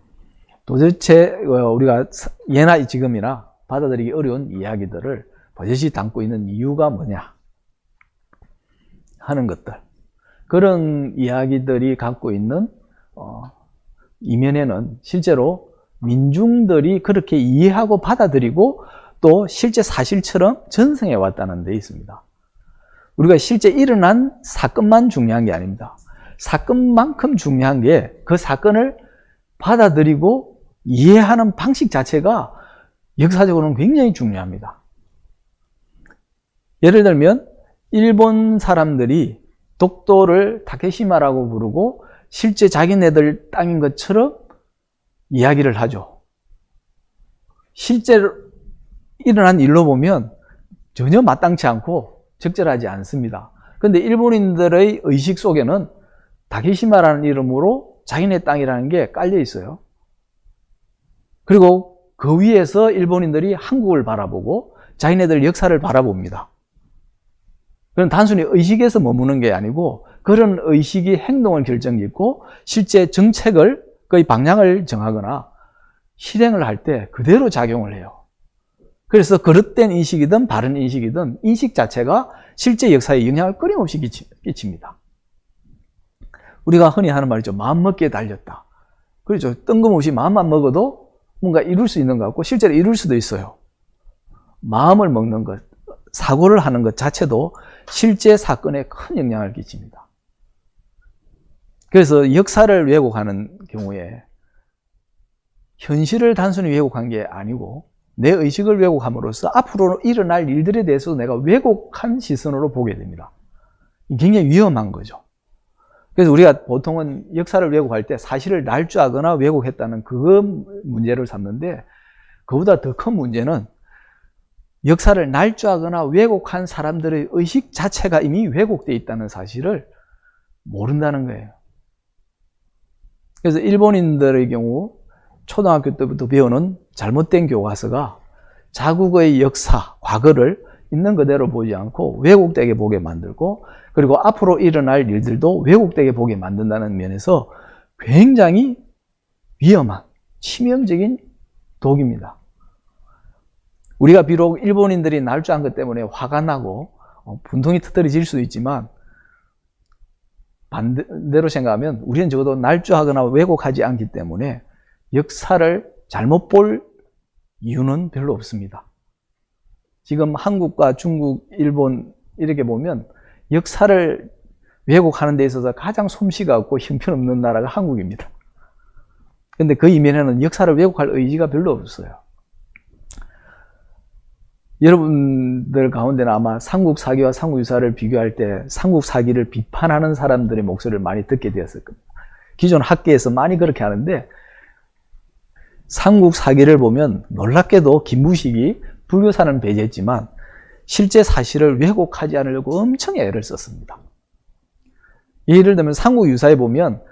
도대체 우리가 예나 지금이나 받아들이기 어려운 이야기들을 버젓이 담고 있는 이유가 뭐냐 하는 것들, 그런 이야기들이 갖고 있는 이면에는 실제로 민중들이 그렇게 이해하고 받아들이고 또 실제 사실처럼 전승해 왔다는 데 있습니다. 우리가 실제 일어난 사건만 중요한 게 아닙니다. 사건만큼 중요한 게 그 사건을 받아들이고 이해하는 방식 자체가 역사적으로는 굉장히 중요합니다. 예를 들면 일본 사람들이 독도를 다케시마라고 부르고 실제 자기네들 땅인 것처럼 이야기를 하죠. 실제로 일어난 일로 보면 전혀 마땅치 않고 적절하지 않습니다. 그런데 일본인들의 의식 속에는 다케시마라는 이름으로 자기네 땅이라는 게 깔려 있어요. 그리고 그 위에서 일본인들이 한국을 바라보고 자기네들 역사를 바라봅니다. 그건 단순히 의식에서 머무는 게 아니고 그런 의식이 행동을 결정짓고 실제 정책을 거의 방향을 정하거나 실행을 할 때 그대로 작용을 해요. 그래서 그릇된 인식이든 바른 인식이든 인식 자체가 실제 역사에 영향을 끊임없이 끼칩니다. 우리가 흔히 하는 말이죠. 마음먹기에 달렸다. 그렇죠. 뜬금없이 마음만 먹어도 뭔가 이룰 수 있는 것 같고 실제로 이룰 수도 있어요. 마음을 먹는 것, 사고를 하는 것 자체도 실제 사건에 큰 영향을 끼칩니다. 그래서 역사를 왜곡하는 경우에 현실을 단순히 왜곡한 게 아니고 내 의식을 왜곡함으로써 앞으로 일어날 일들에 대해서 내가 왜곡한 시선으로 보게 됩니다. 굉장히 위험한 거죠. 그래서 우리가 보통은 역사를 왜곡할 때 사실을 날조하거나 왜곡했다는 그 문제를 삼는데 그보다 더 큰 문제는 역사를 날조하거나 왜곡한 사람들의 의식 자체가 이미 왜곡되어 있다는 사실을 모른다는 거예요. 그래서 일본인들의 경우 초등학교 때부터 배우는 잘못된 교과서가 자국의 역사, 과거를 있는 그대로 보지 않고 왜곡되게 보게 만들고 그리고 앞으로 일어날 일들도 왜곡되게 보게 만든다는 면에서 굉장히 위험한 치명적인 독입니다. 우리가 비록 일본인들이 날조한 것 때문에 화가 나고 분통이 터뜨려질 수도 있지만 반대로 생각하면 우리는 적어도 날조하거나 왜곡하지 않기 때문에 역사를 잘못 볼 이유는 별로 없습니다. 지금 한국과 중국, 일본 이렇게 보면 역사를 왜곡하는 데 있어서 가장 솜씨가 없고 형편없는 나라가 한국입니다. 그런데 그 이면에는 역사를 왜곡할 의지가 별로 없어요. 여러분들 가운데는 아마 삼국사기와 삼국유사를 비교할 때 삼국사기를 비판하는 사람들의 목소리를 많이 듣게 되었을 겁니다. 기존 학계에서 많이 그렇게 하는데 삼국사기를 보면 놀랍게도 김무식이 불교사는 배제했지만 실제 사실을 왜곡하지 않으려고 엄청 애를 썼습니다. 예를 들면 삼국유사에 보면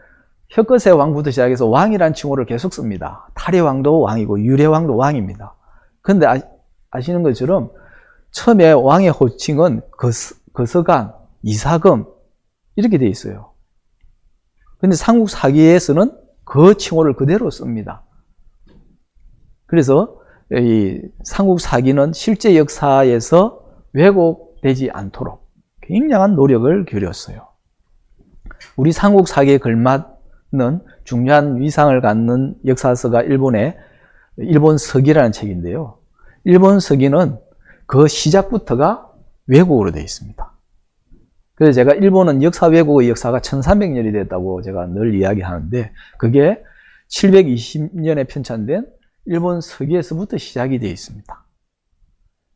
혁거세 왕부터 시작해서 왕이란 칭호를 계속 씁니다. 탈해왕도 왕이고 유래왕도 왕입니다. 그런데 아시는 것처럼 처음에 왕의 호칭은 거서관, 이사금 이렇게 돼 있어요. 그런데 삼국사기에서는 그 칭호를 그대로 씁니다. 그래서 이 삼국사기는 실제 역사에서 왜곡되지 않도록 굉장한 노력을 기울였어요. 우리 삼국사기에 걸맞는 중요한 위상을 갖는 역사서가 일본서기라는 책인데요. 일본서기는 그 시작부터가 왜곡으로 되어 있습니다. 그래서 제가 일본은 역사 왜곡의 역사가 1300년이 됐다고 제가 늘 이야기하는데 그게 720년에 편찬된 일본 서기에서부터 시작이 되어 있습니다.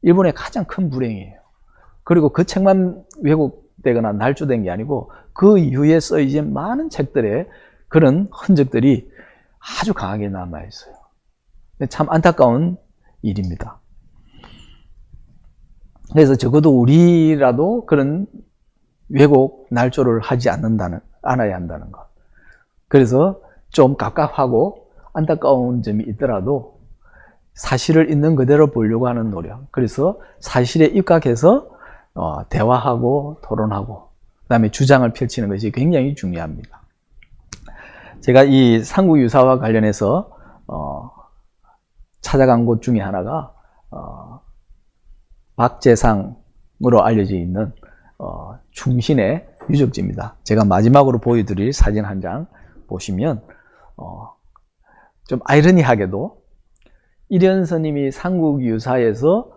일본의 가장 큰 불행이에요. 그리고 그 책만 왜곡되거나 날조된 게 아니고 그 이후에 써진 많은 책들의 그런 흔적들이 아주 강하게 남아있어요. 참 안타까운 일입니다. 그래서 적어도 우리라도 그런 왜곡, 날조를 하지 않아야 한다는 것. 그래서 좀 갑갑하고 안타까운 점이 있더라도 사실을 있는 그대로 보려고 하는 노력. 그래서 사실에 입각해서 대화하고 토론하고 그다음에 주장을 펼치는 것이 굉장히 중요합니다. 제가 이 삼국유사와 관련해서 찾아간 곳 중에 하나가 박제상으로 알려져 있는 충신의 유적지입니다. 제가 마지막으로 보여드릴 사진 한 장 보시면 좀 아이러니하게도 이련 스님이 삼국유사에서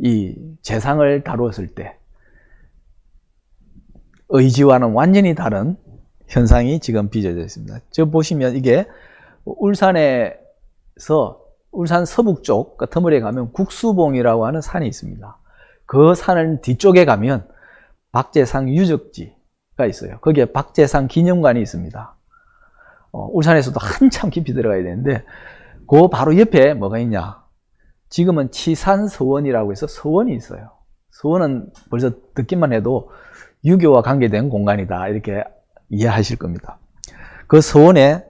이 재상을 다루었을 때 의지와는 완전히 다른 현상이 지금 빚어져 있습니다. 저 보시면 이게 울산에서 울산 서북 쪽 터물에 가면 국수봉이라고 하는 산이 있습니다. 그 산을 뒤쪽에 가면 박재상 유적지가 있어요. 거기에 박재상 기념관이 있습니다. 울산에서도 한참 깊이 들어가야 되는데 그 바로 옆에 뭐가 있냐? 지금은 치산서원이라고 해서 서원이 있어요. 서원은 벌써 듣기만 해도 유교와 관계된 공간이다 이렇게 이해하실 겁니다. 그 서원의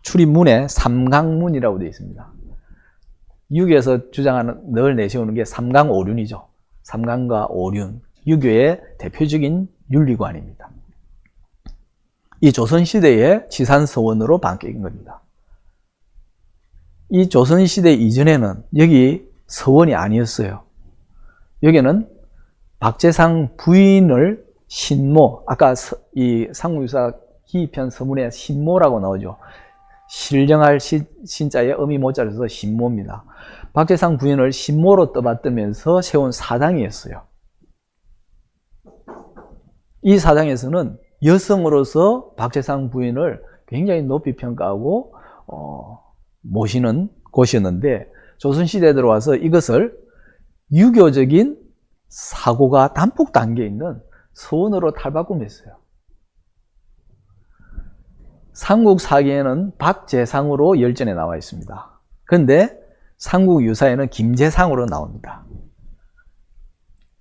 출입문에 삼강문이라고 되어 있습니다. 유교에서 주장하는 늘 내세우는 게 삼강오륜이죠. 삼강과 오륜, 유교의 대표적인 윤리관입니다. 이 조선시대의 치산서원으로 바뀐 겁니다. 이 조선시대 이전에는 여기 서원이 아니었어요. 여기는 박재상 부인을 신모, 아까 이 삼국유사 기편 서문에 신모라고 나오죠. 신령할 신자의 음이 모자를 써서 신모입니다. 박재상 부인을 신모로 떠받들면서 세운 사당이었어요. 이 사당에서는 여성으로서 박재상 부인을 굉장히 높이 평가하고 모시는 곳이었는데 조선시대에 들어와서 이것을 유교적인 사고가 단폭 담겨 있는 서원으로 탈바꿈했어요. 삼국사기에는 박재상으로 열전에 나와 있습니다. 그런데 삼국유사에는 김재상으로 나옵니다.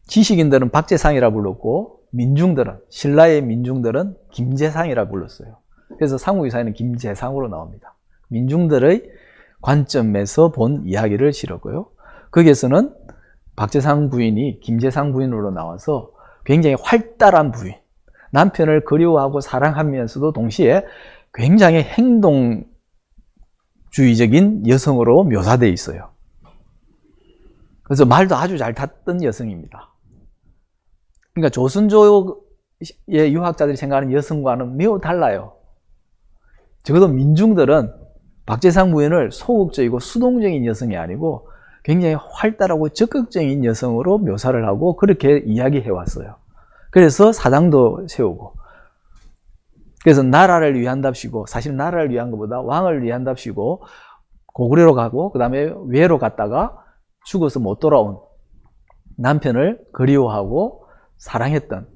지식인들은 박재상이라 불렀고 민중들은, 신라의 민중들은 김재상이라 불렀어요. 그래서 삼국유사에는 김재상으로 나옵니다. 민중들의 관점에서 본 이야기를 실었고요. 거기에서는 박재상 부인이 김재상 부인으로 나와서 굉장히 활달한 부인, 남편을 그리워하고 사랑하면서도 동시에 굉장히 행동주의적인 여성으로 묘사되어 있어요. 그래서 말도 아주 잘 탔던 여성입니다. 그러니까 조선조의 유학자들이 생각하는 여성과는 매우 달라요. 적어도 민중들은 박재상 부인을 소극적이고 수동적인 여성이 아니고 굉장히 활달하고 적극적인 여성으로 묘사를 하고 그렇게 이야기해 왔어요. 그래서 사당도 세우고, 그래서 나라를 위한답시고, 사실 나라를 위한 것보다 왕을 위한답시고 고구려로 가고 그 다음에 외로 갔다가 죽어서 못 돌아온 남편을 그리워하고 사랑했던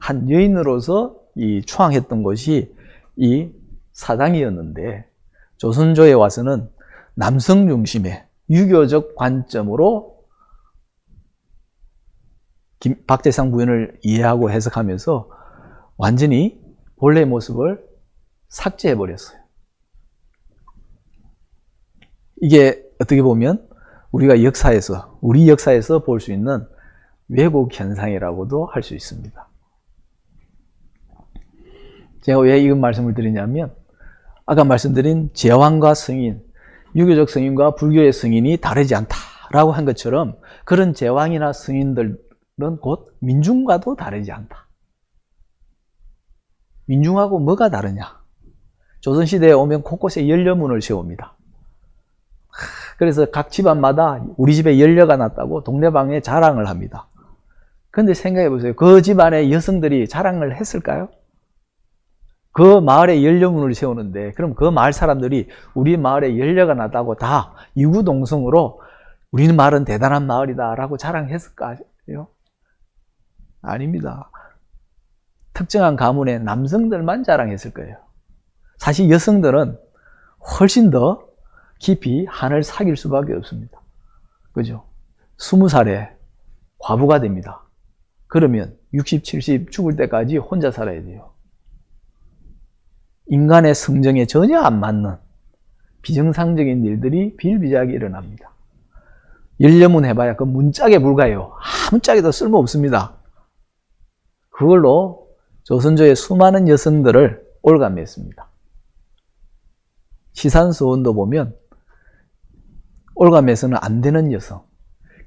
한 여인으로서 이 추앙했던 것이 이 사당이었는데, 조선조에 와서는 남성 중심의 유교적 관점으로 박재상 부인을 이해하고 해석하면서 완전히 본래의 모습을 삭제해버렸어요. 이게 어떻게 보면 우리가 역사에서, 우리 역사에서 볼 수 있는 왜곡 현상이라고도 할 수 있습니다. 제가 왜 이런 말씀을 드리냐면, 아까 말씀드린 제왕과 성인, 유교적 성인과 불교의 성인이 다르지 않다라고 한 것처럼 그런 제왕이나 성인들은 곧 민중과도 다르지 않다. 민중하고 뭐가 다르냐? 조선시대에 오면 곳곳에 연려문을 세웁니다. 그래서 각 집안마다 우리 집에 연려가 났다고 동네방에 자랑을 합니다. 그런데 생각해 보세요. 그 집안의 여성들이 자랑을 했을까요? 그 마을에 연려문을 세우는데 그럼 그 마을 사람들이 우리 마을에 연려가 났다고 다 이구동성으로 우리는 마을은 대단한 마을이다 라고 자랑했을까요? 아닙니다. 특정한 가문의 남성들만 자랑했을 거예요. 사실 여성들은 훨씬 더 깊이 한을 사귈 수밖에 없습니다. 그죠? 20살에 과부가 됩니다. 그러면 60, 70 죽을 때까지 혼자 살아야 돼요. 인간의 성정에 전혀 안 맞는 비정상적인 일들이 비일비재하게 일어납니다. 연려문 해봐야 그 문짝에 불과해요. 아무 짝에도 쓸모없습니다. 그걸로 조선조의 수많은 여성들을 올감했습니다. 시산서원도 보면 올감해서는 안 되는 여성,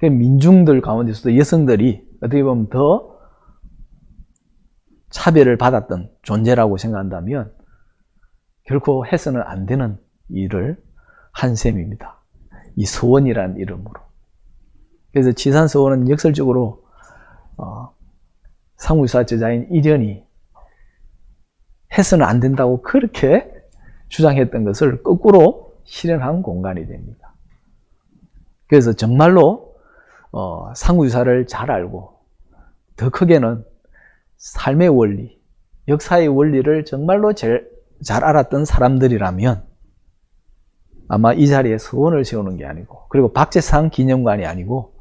민중들 가운데서도 여성들이 어떻게 보면 더 차별을 받았던 존재라고 생각한다면 결코 해서는 안 되는 일을 한 셈입니다. 이 서원이라는 이름으로. 그래서 지산서원은 역설적으로 상무유사 제자인 이련이 해서는 안 된다고 그렇게 주장했던 것을 거꾸로 실현한 공간이 됩니다. 그래서 정말로 상무유사를 잘 알고 더 크게는 삶의 원리, 역사의 원리를 정말로 잘 알았던 사람들이라면 아마 이 자리에 서원을 세우는 게 아니고, 그리고 박재상 기념관이 아니고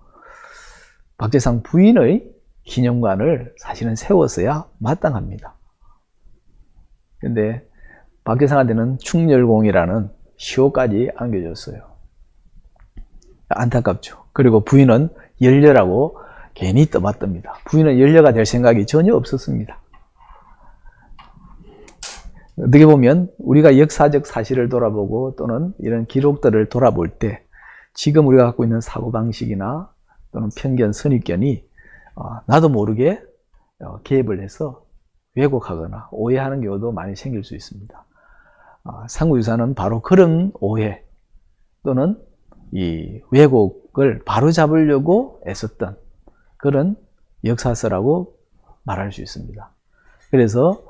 박재상 부인의 기념관을 사실은 세웠어야 마땅합니다. 근데 박재상한테는 충렬공이라는 시호까지 안겨줬어요. 안타깝죠. 그리고 부인은 연려라고 괜히 떠받듭니다. 부인은 연려가 될 생각이 전혀 없었습니다. 어떻게 보면 우리가 역사적 사실을 돌아보고 또는 이런 기록들을 돌아볼 때 지금 우리가 갖고 있는 사고방식이나 또는 편견, 선입견이 나도 모르게 개입을 해서 왜곡하거나 오해하는 경우도 많이 생길 수 있습니다. 상구유사는 바로 그런 오해 또는 이 왜곡을 바로잡으려고 애썼던 그런 역사서라고 말할 수 있습니다. 그래서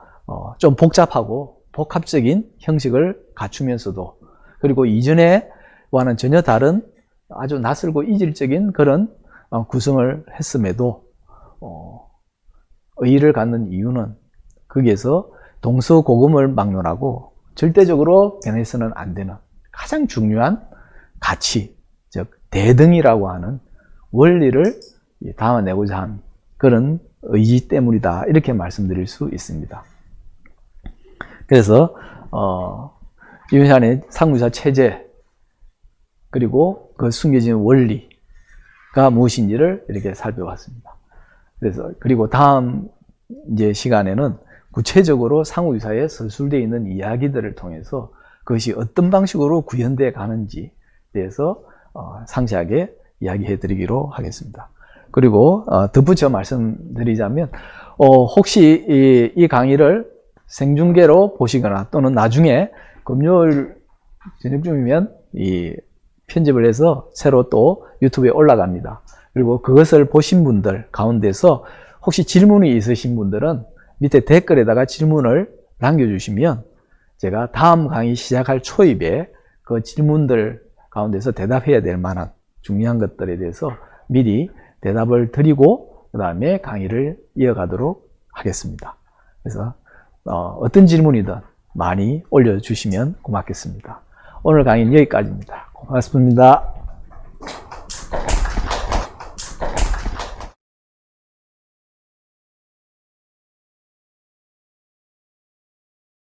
좀 복잡하고 복합적인 형식을 갖추면서도, 그리고 이전에와는 전혀 다른 아주 낯설고 이질적인 그런 구성을 했음에도 의의를 갖는 이유는 거기에서 동서고금을 막론하고 절대적으로 변해서는 안 되는 가장 중요한 가치, 즉 대등이라고 하는 원리를 담아내고자 한 그런 의지 때문이다, 이렇게 말씀드릴 수 있습니다. 그래서 이면산의 상무유사 체제 그리고 그 숨겨진 원리가 무엇인지를 이렇게 살펴봤습니다. 그래서 그리고 다음 이제 시간에는 구체적으로 상무유사에 서술되어 있는 이야기들을 통해서 그것이 어떤 방식으로 구현되어 가는지에 대해서 상세하게 이야기해 드리기로 하겠습니다. 그리고 덧붙여 말씀드리자면 혹시 이 강의를 생중계로 보시거나 또는 나중에 금요일 저녁쯤이면 이 편집을 해서 새로 또 유튜브에 올라갑니다. 그리고 그것을 보신 분들 가운데서 혹시 질문이 있으신 분들은 밑에 댓글에다가 질문을 남겨주시면 제가 다음 강의 시작할 초입에 그 질문들 가운데서 대답해야 될 만한 중요한 것들에 대해서 미리 대답을 드리고 그 다음에 강의를 이어가도록 하겠습니다. 그래서 어떤 질문이든 많이 올려주시면 고맙겠습니다. 오늘 강의는 여기까지입니다. 고맙습니다.